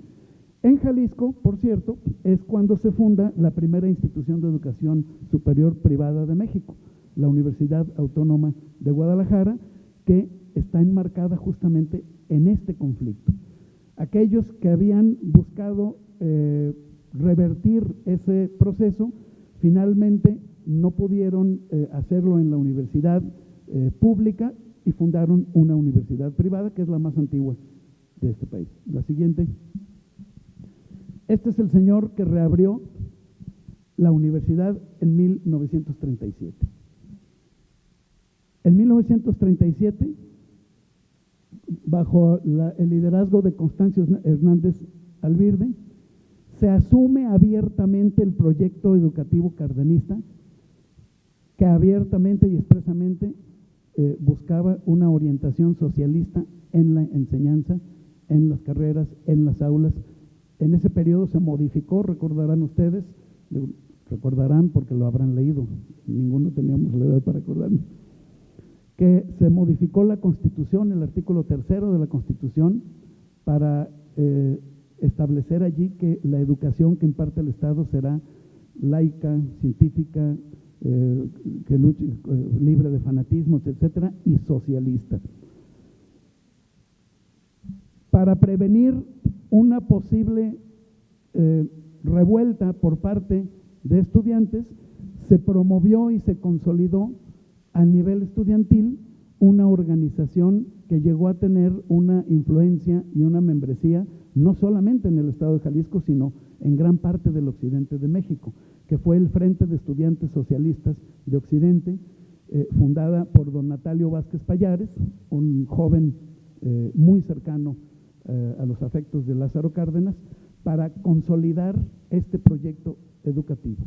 En Jalisco, por cierto, es cuando se funda la primera institución de educación superior privada de México, la Universidad Autónoma de Guadalajara, que está enmarcada justamente en este conflicto. Aquellos que habían buscado revertir ese proceso, finalmente no pudieron hacerlo en la universidad pública y fundaron una universidad privada, que es la más antigua de este país. La siguiente. Este es el señor que reabrió la universidad en 1937. En 1937, bajo el liderazgo de Constancio Hernández Alvirde, se asume abiertamente el proyecto educativo cardenista, que abiertamente y expresamente buscaba una orientación socialista en la enseñanza, en las carreras, en las aulas. En ese periodo se modificó, recordarán ustedes, recordarán porque lo habrán leído, ninguno teníamos la edad para acordarnos, que se modificó la Constitución, el artículo 3 de la Constitución, para establecer allí que la educación que imparte el Estado será laica, científica, que luche, libre de fanatismos, etcétera, y socialista. Para prevenir una posible revuelta por parte de estudiantes, se promovió y se consolidó a nivel estudiantil una organización que llegó a tener una influencia y una membresía no solamente en el estado de Jalisco, sino en gran parte del occidente de México, que fue el Frente de Estudiantes Socialistas de Occidente, fundada por don Natalio Vázquez Pallares, un joven muy cercano a los afectos de Lázaro Cárdenas, para consolidar este proyecto educativo.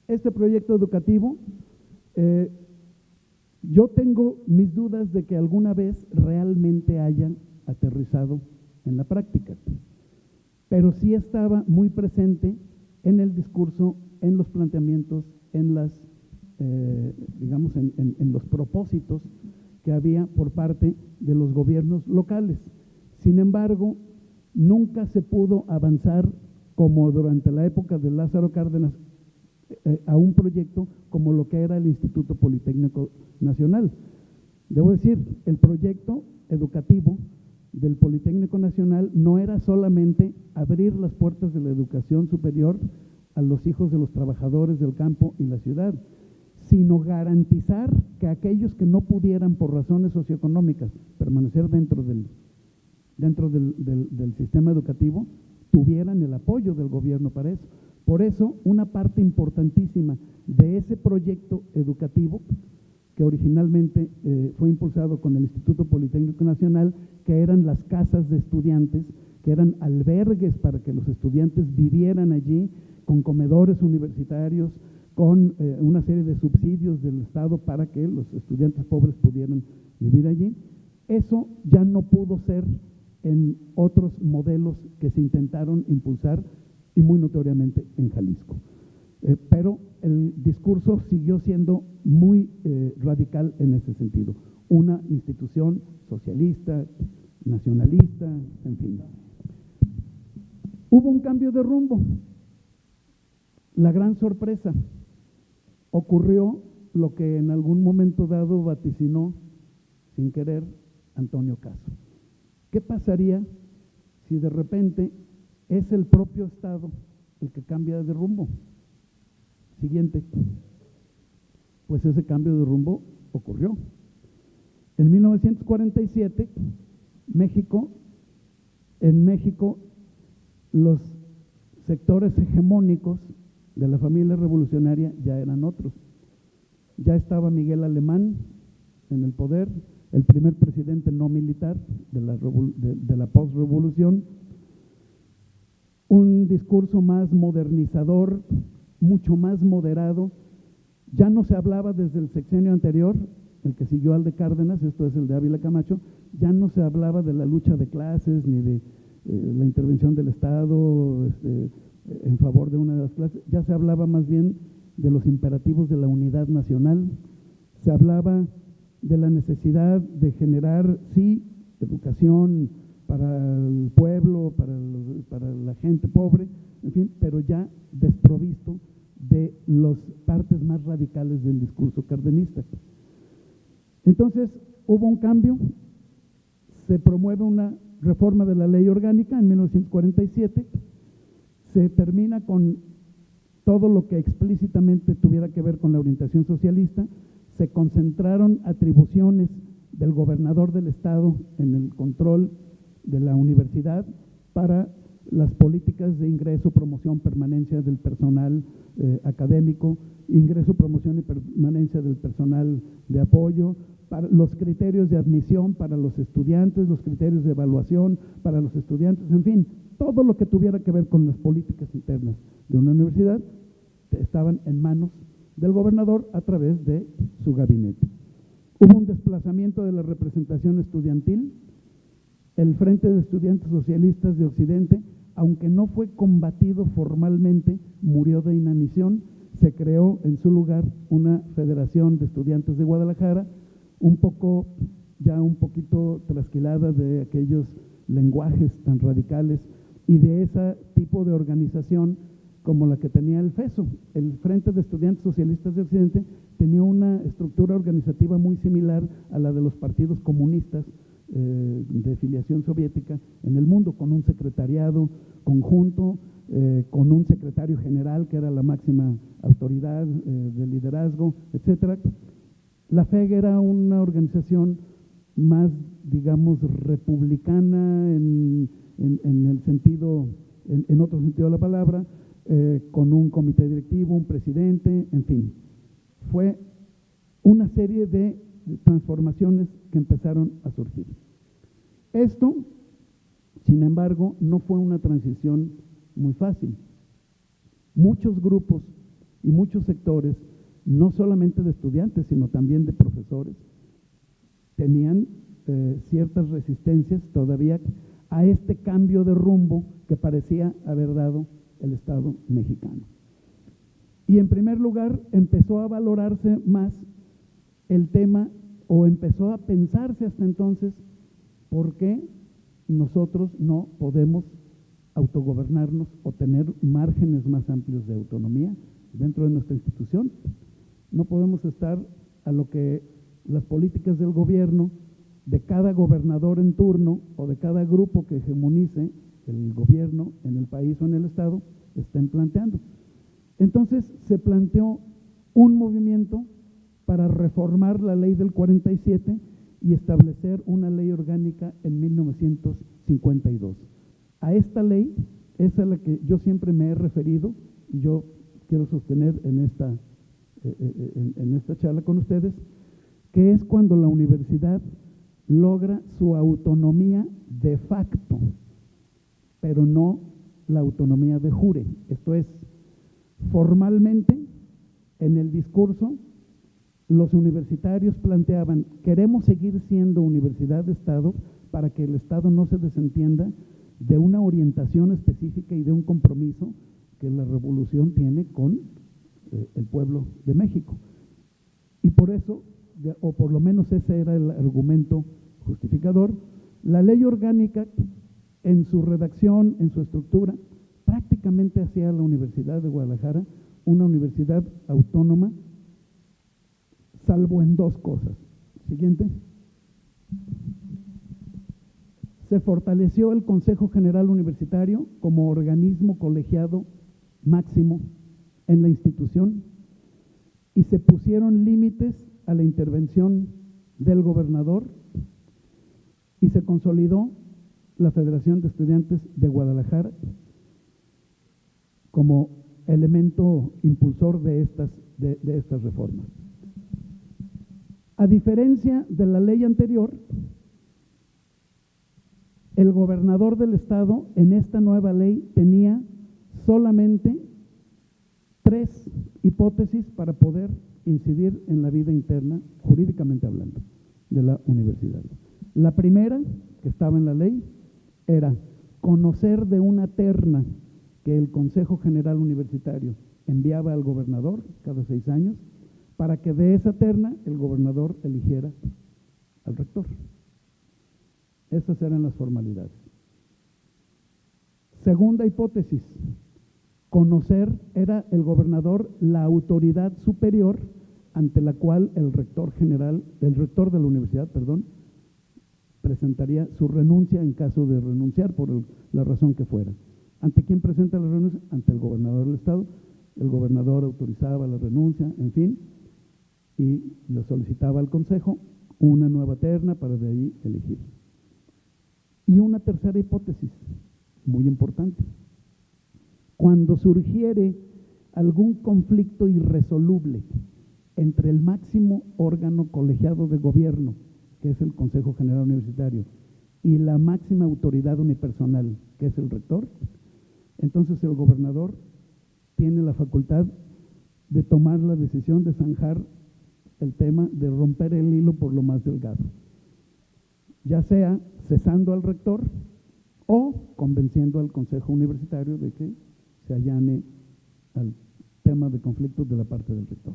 Este proyecto educativo, yo tengo mis dudas de que alguna vez realmente hayan aterrizado en la práctica, pero sí estaba muy presente en el discurso, en los planteamientos, en las, digamos, en los propósitos que había por parte de los gobiernos locales. Sin embargo, nunca se pudo avanzar como durante la época de Lázaro Cárdenas a un proyecto como lo que era el Instituto Politécnico Nacional. Debo decir, el proyecto educativo del Politécnico Nacional no era solamente abrir las puertas de la educación superior a los hijos de los trabajadores del campo y la ciudad, sino garantizar que aquellos que no pudieran por razones socioeconómicas permanecer dentro del sistema educativo, tuvieran el apoyo del gobierno para eso. Por eso, una parte importantísima de ese proyecto educativo, que originalmente fue impulsado con el Instituto Politécnico Nacional, que eran las casas de estudiantes, que eran albergues para que los estudiantes vivieran allí, con comedores universitarios, con una serie de subsidios del Estado para que los estudiantes pobres pudieran vivir allí. Eso ya no pudo ser en otros modelos que se intentaron impulsar, y muy notoriamente en Jalisco. Pero el discurso siguió siendo muy radical en ese sentido. Una institución socialista, nacionalista, en fin. Hubo un cambio de rumbo. La gran sorpresa, ocurrió lo que en algún momento dado vaticinó, sin querer, Antonio Caso. ¿Qué pasaría si de repente es el propio Estado el que cambia de rumbo? Siguiente. Pues ese cambio de rumbo ocurrió. En 1947, en México, los sectores hegemónicos de la familia revolucionaria ya eran otros. Ya estaba Miguel Alemán en el poder, el primer presidente no militar de la postrevolución, un discurso más modernizador, mucho más moderado. Ya no se hablaba desde el sexenio anterior, el que siguió al de Cárdenas, esto es el de Ávila Camacho, ya no se hablaba de la lucha de clases ni de la intervención del Estado en favor de una de las clases, ya se hablaba más bien de los imperativos de la unidad nacional, se hablaba de la necesidad de generar, sí, educación para el pueblo, para la gente pobre, en fin, pero ya desprovisto de las partes más radicales del discurso cardenista. Entonces, hubo un cambio, se promueve una reforma de la ley orgánica en 1947, se termina con todo lo que explícitamente tuviera que ver con la orientación socialista, se concentraron atribuciones del gobernador del Estado en el control de la universidad para las políticas de ingreso, promoción, permanencia del personal académico, ingreso, promoción y permanencia del personal de apoyo, para los criterios de admisión para los estudiantes, los criterios de evaluación para los estudiantes, en fin, todo lo que tuviera que ver con las políticas internas de una universidad estaban en manos del gobernador a través de su gabinete. Hubo un desplazamiento de la representación estudiantil. El Frente de Estudiantes Socialistas de Occidente, aunque no fue combatido formalmente, murió de inanición. Se creó en su lugar una Federación de Estudiantes de Guadalajara, un poquito trasquilada de aquellos lenguajes tan radicales y de ese tipo de organización como la que tenía el FESO. El Frente de Estudiantes Socialistas de Occidente tenía una estructura organizativa muy similar a la de los partidos comunistas de filiación soviética en el mundo, con un secretariado conjunto, con un secretario general que era la máxima autoridad de liderazgo, etcétera. La FEG era una organización más, digamos, republicana en otro sentido de la palabra, con un comité directivo, un presidente, en fin. Fue una serie de transformaciones que empezaron a surgir. Esto, sin embargo, no fue una transición muy fácil. Muchos grupos y muchos sectores, no solamente de estudiantes, sino también de profesores, tenían ciertas resistencias todavía a este cambio de rumbo que parecía haber dado el Estado mexicano. Y en primer lugar empezó a valorarse más el tema, o empezó a pensarse hasta entonces, ¿por qué nosotros no podemos autogobernarnos o tener márgenes más amplios de autonomía dentro de nuestra institución? No podemos estar a lo que las políticas del gobierno, de cada gobernador en turno o de cada grupo que hegemonice el gobierno en el país o en el Estado, estén planteando. Entonces se planteó un movimiento para reformar la ley del 47 y establecer una ley orgánica en 1952. A esta ley es a la que yo siempre me he referido y yo quiero sostener en esta charla con ustedes, que es cuando la universidad logra su autonomía de facto, pero no la autonomía de jure. Esto es, formalmente, en el discurso, los universitarios planteaban, queremos seguir siendo universidad de Estado para que el Estado no se desentienda de una orientación específica y de un compromiso que la revolución tiene con el pueblo de México. Y por eso, o por lo menos ese era el argumento justificador, la ley orgánica en su redacción, en su estructura, prácticamente hacía a la Universidad de Guadalajara una universidad autónoma, salvo en dos cosas. Siguiente. Se fortaleció el Consejo General Universitario como organismo colegiado máximo en la institución y se pusieron límites a la intervención del gobernador y se consolidó la Federación de Estudiantes de Guadalajara como elemento impulsor de estas reformas. A diferencia de la ley anterior, el gobernador del estado en esta nueva ley tenía solamente 3 hipótesis para poder incidir en la vida interna, jurídicamente hablando, de la universidad. La primera, que estaba en la ley, era conocer de una terna que el Consejo General Universitario enviaba al gobernador cada 6 años, para que de esa terna el gobernador eligiera al rector. Esas eran las formalidades. Segunda hipótesis, conocer, era el gobernador la autoridad superior ante la cual el rector de la universidad, presentaría su renuncia en caso de renunciar por la razón que fuera. ¿Ante quién presenta la renuncia? Ante el gobernador del estado. El gobernador autorizaba la renuncia, en fin, y le solicitaba al consejo una nueva terna para de ahí elegir. Y una tercera hipótesis, muy importante. Cuando surgiere algún conflicto irresoluble entre el máximo órgano colegiado de gobierno, que es el Consejo General Universitario, y la máxima autoridad unipersonal, que es el rector, entonces el gobernador tiene la facultad de tomar la decisión de zanjar el tema, de romper el hilo por lo más delgado, ya sea cesando al rector o convenciendo al Consejo Universitario de que se allane al tema de conflictos de la parte del rector.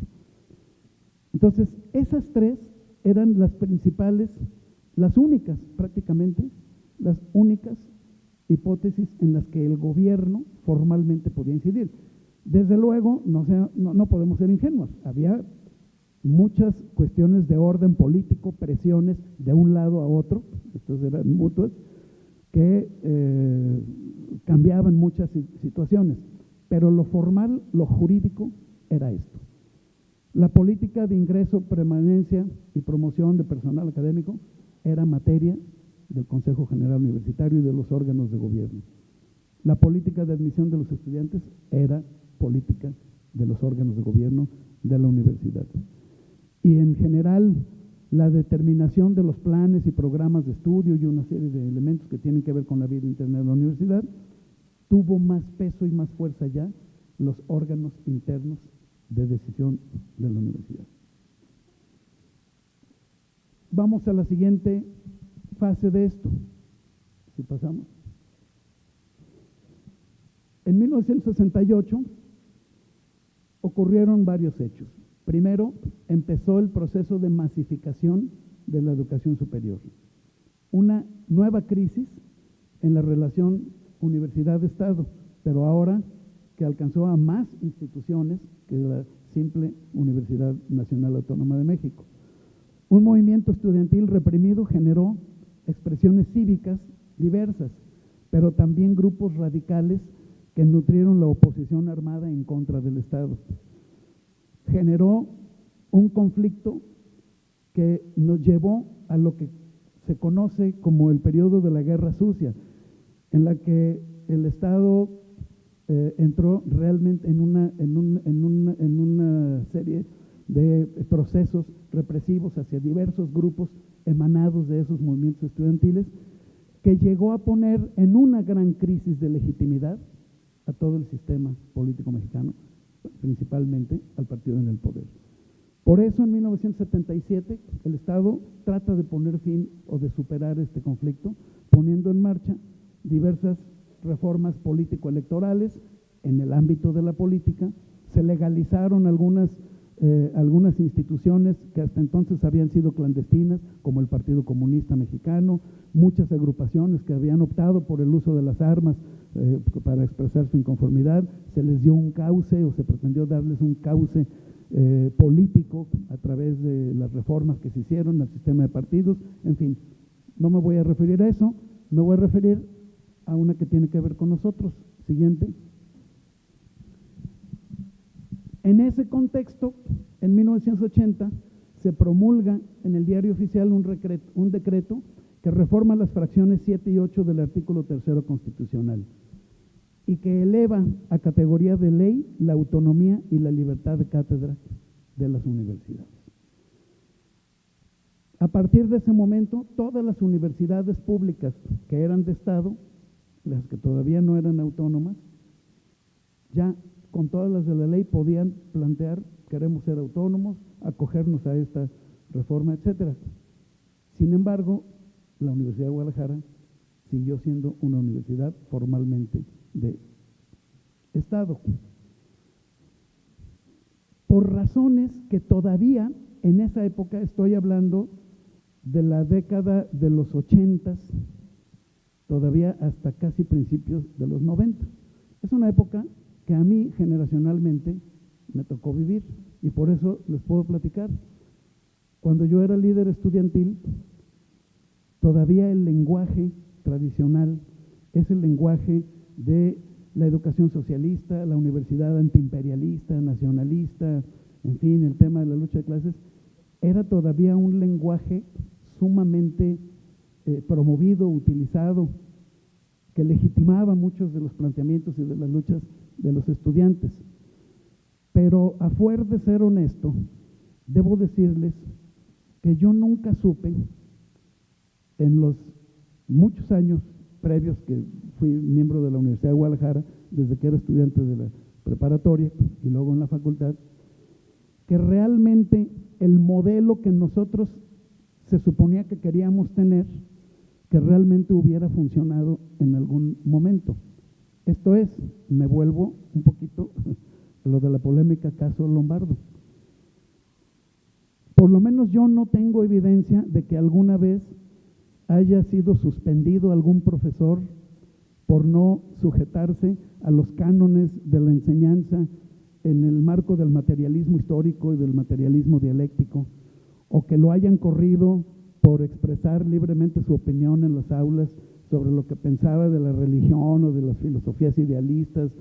Entonces, esas 3 eran las principales, las únicas prácticamente, las únicas hipótesis en las que el gobierno formalmente podía incidir. Desde luego, no podemos ser ingenuos. Había muchas cuestiones de orden político, presiones de un lado a otro, estas eran mutuas, que cambiaban muchas situaciones, pero lo formal, lo jurídico, era esto. La política de ingreso, permanencia y promoción de personal académico era materia del Consejo General Universitario y de los órganos de gobierno. La política de admisión de los estudiantes era política de los órganos de gobierno de la universidad. Y en general, la determinación de los planes y programas de estudio y una serie de elementos que tienen que ver con la vida interna de la universidad, tuvo más peso y más fuerza ya los órganos internos de decisión de la universidad. Vamos a la siguiente fase de esto, si pasamos. En 1968 ocurrieron varios hechos. Primero, empezó el proceso de masificación de la educación superior. Una nueva crisis en la relación universidad-estado, pero ahora que alcanzó a más instituciones que la simple Universidad Nacional Autónoma de México. Un movimiento estudiantil reprimido generó expresiones cívicas diversas, pero también grupos radicales que nutrieron la oposición armada en contra del Estado. Generó un conflicto que nos llevó a lo que se conoce como el periodo de la Guerra Sucia, en la que el Estado entró realmente en una serie de procesos represivos hacia diversos grupos emanados de esos movimientos estudiantiles, que llegó a poner en una gran crisis de legitimidad a todo el sistema político mexicano, principalmente al partido en el poder. Por eso en 1977 el Estado trata de poner fin o de superar este conflicto, poniendo en marcha diversas reformas político-electorales en el ámbito de la política. Se legalizaron algunas instituciones que hasta entonces habían sido clandestinas, como el Partido Comunista Mexicano, muchas agrupaciones que habían optado por el uso de las armas para expresar su inconformidad. Se les dio un cauce, o se pretendió darles un cauce político a través de las reformas que se hicieron al sistema de partidos. En fin, no me voy a referir a eso, me voy a referir a una que tiene que ver con nosotros. Siguiente. En ese contexto, en 1980, se promulga en el Diario Oficial un decreto que reforma las fracciones 7 y 8 del artículo 3º constitucional y que eleva a categoría de ley la autonomía y la libertad de cátedra de las universidades. A partir de ese momento, todas las universidades públicas que eran de Estado, las que todavía no eran autónomas, ya con todas las de la ley podían plantear: queremos ser autónomos, acogernos a esta reforma, etcétera. Sin embargo, la Universidad de Guadalajara siguió siendo una universidad formalmente de Estado. Por razones que todavía en esa época, estoy hablando de la década de los 80s, todavía hasta casi principios de los 90. Es una época que a mí generacionalmente me tocó vivir, y por eso les puedo platicar. Cuando yo era líder estudiantil, todavía el lenguaje tradicional es el lenguaje de la educación socialista, la universidad antiimperialista, nacionalista, en fin, el tema de la lucha de clases, era todavía un lenguaje sumamente promovido, utilizado, que legitimaba muchos de los planteamientos y de las luchas de los estudiantes. Pero a fuer de ser honesto, debo decirles que yo nunca supe, en los muchos años previos que fui miembro de la Universidad de Guadalajara, desde que era estudiante de la preparatoria y luego en la facultad, que realmente el modelo que nosotros se suponía que queríamos tener, que realmente hubiera funcionado en algún momento. Esto es, me vuelvo un poquito a lo de la polémica caso Lombardo. Por lo menos yo no tengo evidencia de que alguna vez haya sido suspendido algún profesor por no sujetarse a los cánones de la enseñanza en el marco del materialismo histórico y del materialismo dialéctico, o que lo hayan corrido por expresar libremente su opinión en las aulas sobre lo que pensaba de la religión o de las filosofías idealistas,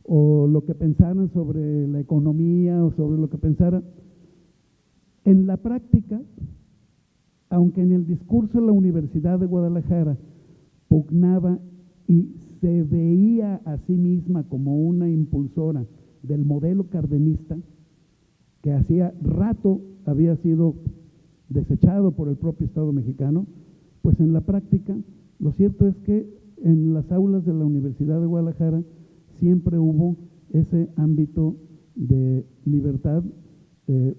o lo que pensaran sobre la economía, o sobre lo que pensara. En la práctica, aunque en el discurso de la Universidad de Guadalajara pugnaba y se veía a sí misma como una impulsora del modelo cardenista, que hacía rato había sido desechado por el propio Estado mexicano, pues en la práctica lo cierto es que en las aulas de la Universidad de Guadalajara siempre hubo ese ámbito de libertad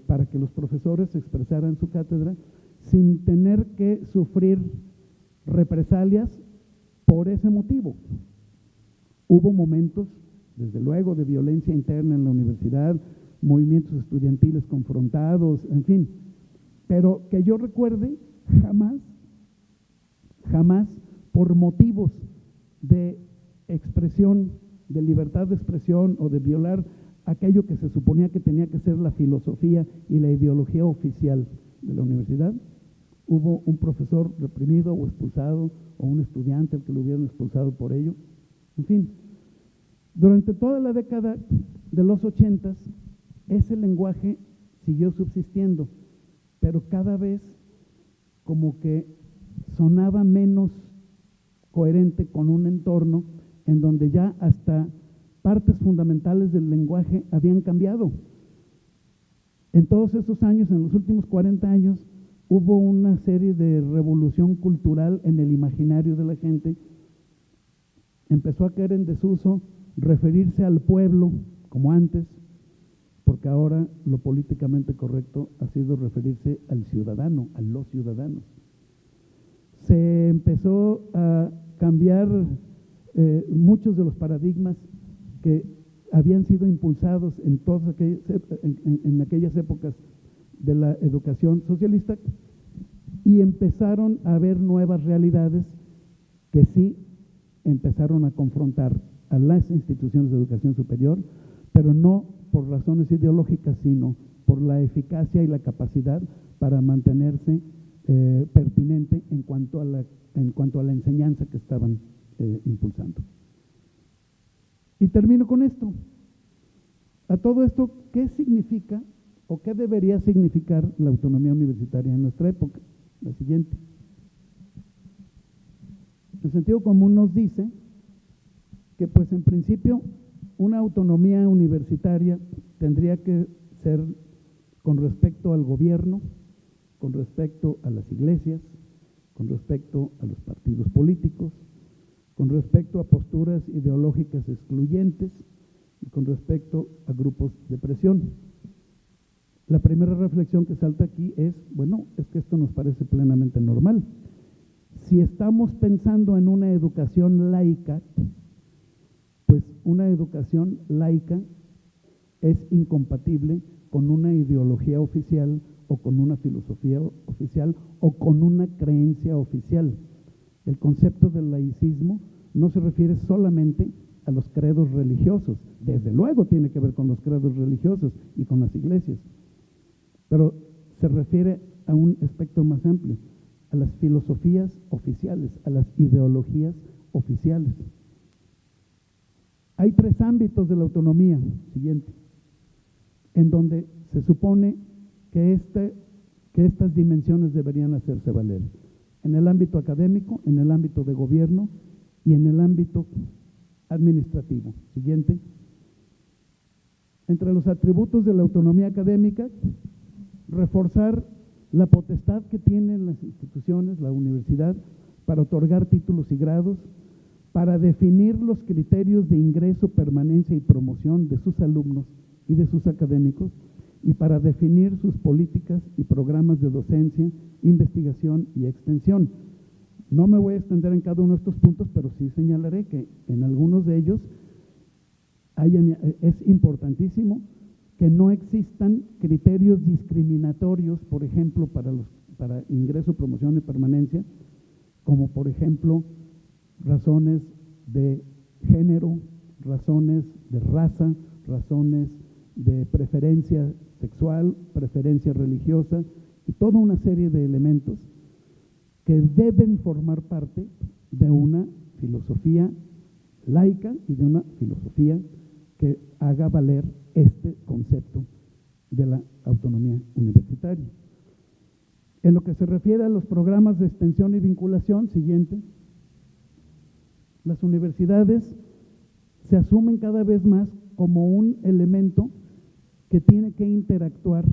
para que los profesores expresaran su cátedra sin tener que sufrir represalias por ese motivo. Hubo momentos, desde luego, de violencia interna en la universidad, movimientos estudiantiles confrontados, en fin, pero que yo recuerde, jamás por motivos de expresión, de libertad de expresión o de violar aquello que se suponía que tenía que ser la filosofía y la ideología oficial de la universidad, hubo un profesor reprimido o expulsado, o un estudiante al que lo hubieran expulsado por ello. En fin, durante toda la década de los 80s, ese lenguaje siguió subsistiendo, pero cada vez como que sonaba menos coherente con un entorno en donde ya hasta partes fundamentales del lenguaje habían cambiado. En todos esos años, en los últimos 40 años, hubo una serie de revolución cultural en el imaginario de la gente. Empezó a caer en desuso referirse al pueblo como antes, porque ahora lo políticamente correcto ha sido referirse al ciudadano, a los ciudadanos. Se empezó a cambiar muchos de los paradigmas que habían sido impulsados en todas aquellas épocas de la educación socialista, y empezaron a haber nuevas realidades que sí empezaron a confrontar a las instituciones de educación superior, pero no por razones ideológicas, sino por la eficacia y la capacidad para mantenerse pertinente en cuanto a la enseñanza que estaban impulsando. Y termino con esto. A todo esto, ¿qué significa o qué debería significar la autonomía universitaria en nuestra época? La siguiente. El sentido común nos dice que, pues, en principio, una autonomía universitaria tendría que ser con respecto al gobierno, con respecto a las iglesias, con respecto a los partidos políticos, con respecto a posturas ideológicas excluyentes y con respecto a grupos de presión. La primera reflexión que salta aquí es, bueno, es que esto nos parece plenamente normal. Si estamos pensando en una educación laica, pues una educación laica es incompatible con una ideología oficial o con una filosofía oficial o con una creencia oficial. El concepto del laicismo no se refiere solamente a los credos religiosos, desde luego tiene que ver con los credos religiosos y con las iglesias, pero se refiere a un espectro más amplio, a las filosofías oficiales, a las ideologías oficiales. Hay tres ámbitos de la autonomía, siguiente, en donde se supone que estas dimensiones deberían hacerse valer. En el ámbito académico, en el ámbito de gobierno y en el ámbito administrativo. Siguiente. Entre los atributos de la autonomía académica, reforzar la potestad que tienen las instituciones, la universidad, para otorgar títulos y grados, para definir los criterios de ingreso, permanencia y promoción de sus alumnos y de sus académicos, y para definir sus políticas y programas de docencia, investigación y extensión. No me voy a extender en cada uno de estos puntos, pero sí señalaré que en algunos de ellos es importantísimo que no existan criterios discriminatorios, por ejemplo, para ingreso, promoción y permanencia, como por ejemplo razones de género, razones de raza, razones de preferencia sexual, preferencia religiosa y toda una serie de elementos que deben formar parte de una filosofía laica y de una filosofía que haga valer este concepto de la autonomía universitaria. En lo que se refiere a los programas de extensión y vinculación, siguiente, las universidades se asumen cada vez más como un elemento que tiene que interactuar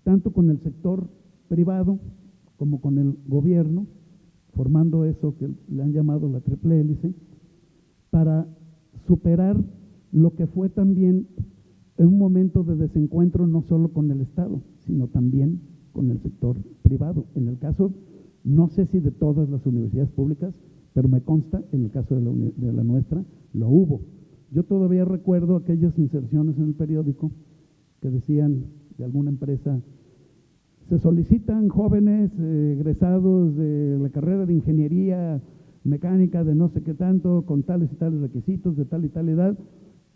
tanto con el sector privado como con el gobierno, formando eso que le han llamado la triple hélice, para superar lo que fue también un momento de desencuentro no solo con el Estado, sino también con el sector privado. En el caso, no sé si de todas las universidades públicas, pero me consta, en el caso de la nuestra, lo hubo. Yo todavía recuerdo aquellas inserciones en el periódico que decían de alguna empresa: se solicitan jóvenes egresados de la carrera de ingeniería mecánica de no sé qué tanto, con tales y tales requisitos, de tal y tal edad,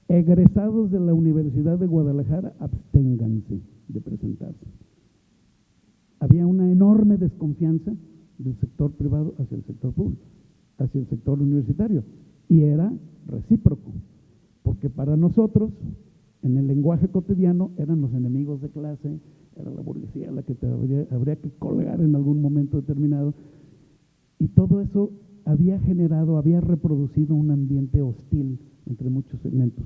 egresados de la Universidad de Guadalajara, absténganse de presentarse. Había una enorme desconfianza del sector privado hacia el sector público, hacia el sector universitario, y era recíproco, porque para nosotros En el lenguaje cotidiano eran los enemigos de clase, era la burguesía la que habría que colgar en algún momento determinado. Y todo eso había reproducido un ambiente hostil entre muchos segmentos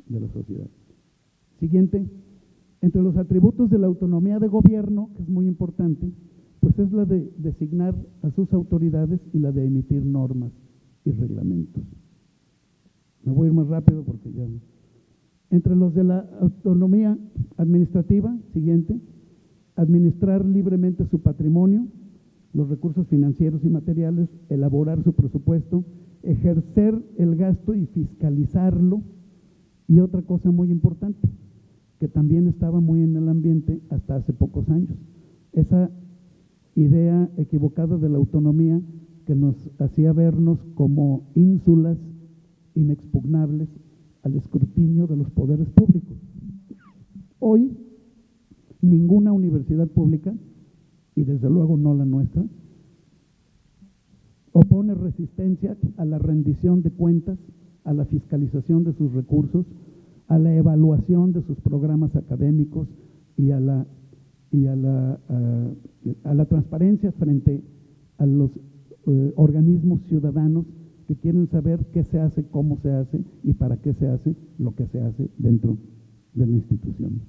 de la sociedad. Siguiente, entre los atributos de la autonomía de gobierno, que es muy importante, pues es la de designar a sus autoridades y la de emitir normas y reglamentos. Me voy a ir más rápido porque ya... Entre los de la autonomía administrativa, siguiente, administrar libremente su patrimonio, los recursos financieros y materiales, elaborar su presupuesto, ejercer el gasto y fiscalizarlo. Y otra cosa muy importante, que también estaba muy en el ambiente hasta hace pocos años, esa idea equivocada de la autonomía que nos hacía vernos como ínsulas inexpugnables al escrutinio de los poderes públicos. Hoy, ninguna universidad pública, y desde luego no la nuestra, opone resistencia a la rendición de cuentas, a la fiscalización de sus recursos, a la evaluación de sus programas académicos y a la transparencia frente a los organismos ciudadanos que quieren saber qué se hace, cómo se hace y para qué se hace lo que se hace dentro de la institución.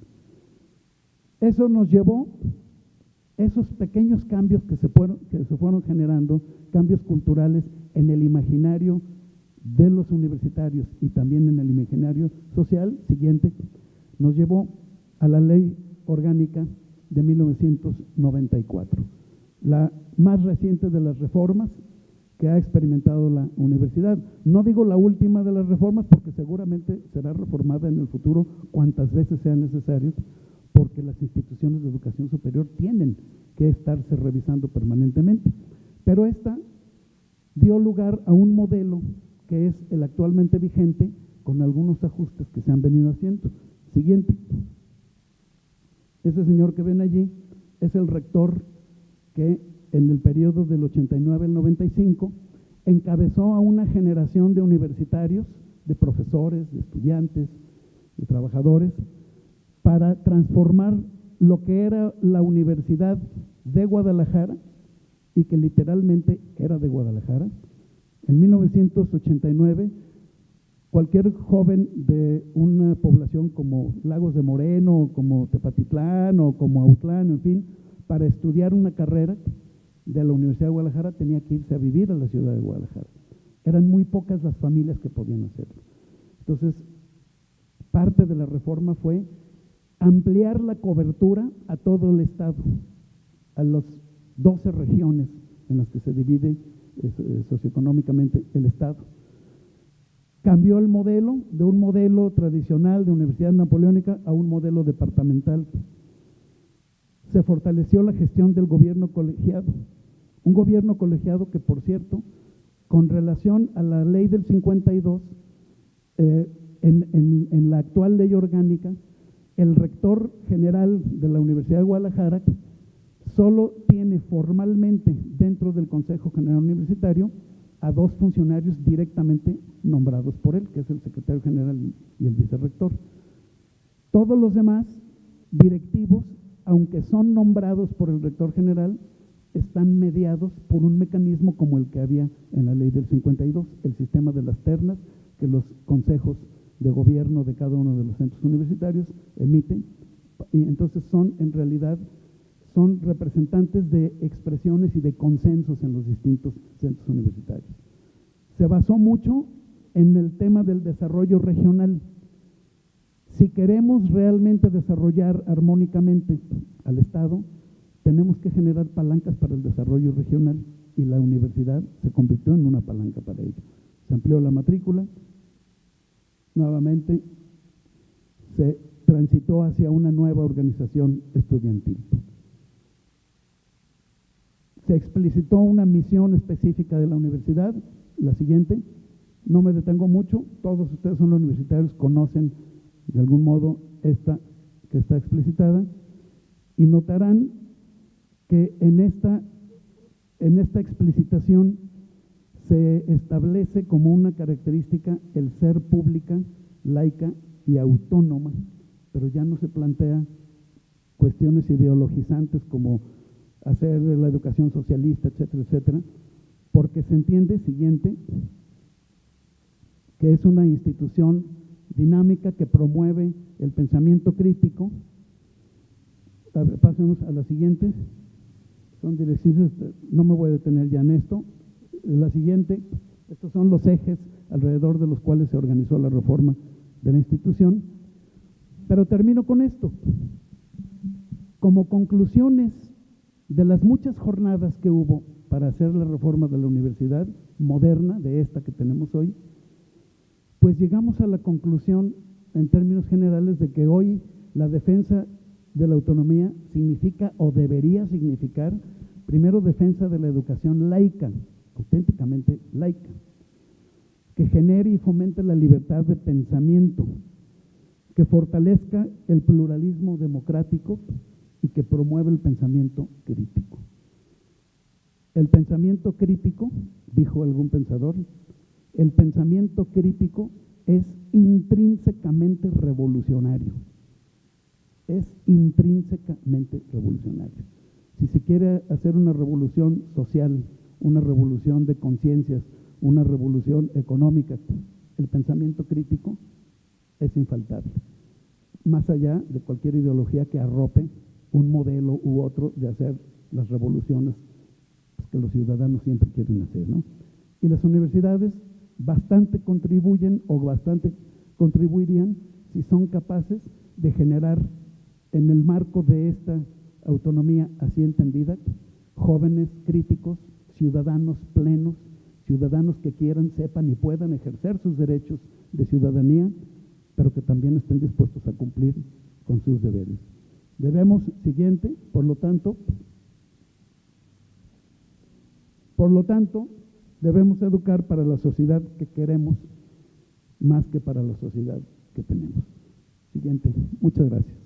Eso nos llevó, esos pequeños cambios que se fueron generando, cambios culturales en el imaginario de los universitarios y también en el imaginario social, siguiente, nos llevó a la Ley Orgánica de 1994, la más reciente de las reformas que ha experimentado la universidad. No digo la última de las reformas porque seguramente será reformada en el futuro cuantas veces sea necesario, porque las instituciones de educación superior tienen que estarse revisando permanentemente. Pero esta dio lugar a un modelo que es el actualmente vigente, con algunos ajustes que se han venido haciendo. Siguiente. Ese señor que ven allí es el rector que en el periodo del 89 al 95 encabezó a una generación de universitarios, de profesores, de estudiantes, de trabajadores, para transformar lo que era la Universidad de Guadalajara, y que literalmente era de Guadalajara. En 1989, cualquier joven de una población como Lagos de Moreno, como Tepatitlán o como Autlán, en fin, para estudiar una carrera de la Universidad de Guadalajara tenía que irse a vivir a la ciudad de Guadalajara. Eran muy pocas las familias que podían hacerlo. Entonces, parte de la reforma fue ampliar la cobertura a todo el estado, a las 12 regiones en las que se divide socioeconómicamente el estado. Cambió el modelo de un modelo tradicional de universidad napoleónica a un modelo departamental. Se fortaleció la gestión del gobierno colegiado. Un gobierno colegiado que, por cierto, con relación a la ley del 52, en la actual ley orgánica, el rector general de la Universidad de Guadalajara solo tiene formalmente dentro del Consejo General Universitario a 2 funcionarios directamente nombrados por él, que es el secretario general y el vicerrector. Todos los demás directivos, aunque son nombrados por el rector general, están mediados por un mecanismo como el que había en la ley del 52, el sistema de las ternas que los consejos de gobierno de cada uno de los centros universitarios emiten, y entonces en realidad son representantes de expresiones y de consensos en los distintos centros universitarios. Se basó mucho en el tema del desarrollo regional. Si queremos realmente desarrollar armónicamente al Estado, tenemos que generar palancas para el desarrollo regional, y la universidad se convirtió en una palanca para ello. Se amplió la matrícula, nuevamente se transitó hacia una nueva organización estudiantil. Se explicitó una misión específica de la universidad, la siguiente. No me detengo mucho, todos ustedes son universitarios, conocen de algún modo esta que está explicitada, y notarán que en esta explicitación se establece como una característica el ser pública, laica y autónoma, pero ya no se plantea cuestiones ideologizantes como hacer la educación socialista, etcétera, etcétera, porque se entiende, siguiente, que es una institución dinámica que promueve el pensamiento crítico. A ver, pasemos a la siguiente. Son directrices, no me voy a detener ya en esto. La siguiente, estos son los ejes alrededor de los cuales se organizó la reforma de la institución. Pero termino con esto. Como conclusiones de las muchas jornadas que hubo para hacer la reforma de la universidad moderna, de esta que tenemos hoy, pues llegamos a la conclusión, en términos generales, de que hoy la defensa de la autonomía significa o debería significar, primero, defensa de la educación laica, auténticamente laica, que genere y fomente la libertad de pensamiento, que fortalezca el pluralismo democrático y que promueva el pensamiento crítico. El pensamiento crítico, dijo algún pensador, el pensamiento crítico es intrínsecamente revolucionario. Es intrínsecamente revolucionario. Si se quiere hacer una revolución social, una revolución de conciencias, una revolución económica, el pensamiento crítico es infaltable. Más allá de cualquier ideología que arrope un modelo u otro de hacer las revoluciones que los ciudadanos siempre quieren hacer, ¿no? Y las universidades bastante contribuyen o bastante contribuirían si son capaces de generar en el marco de esta autonomía así entendida, jóvenes críticos, ciudadanos plenos, ciudadanos que quieran, sepan y puedan ejercer sus derechos de ciudadanía, pero que también estén dispuestos a cumplir con sus deberes. Debemos, siguiente, por lo tanto, debemos educar para la sociedad que queremos más que para la sociedad que tenemos. Siguiente. Muchas gracias.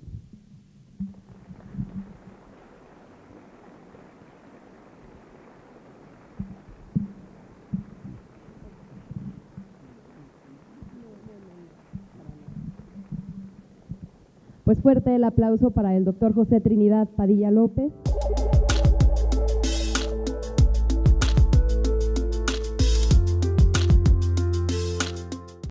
Pues fuerte el aplauso para el doctor José Trinidad Padilla López.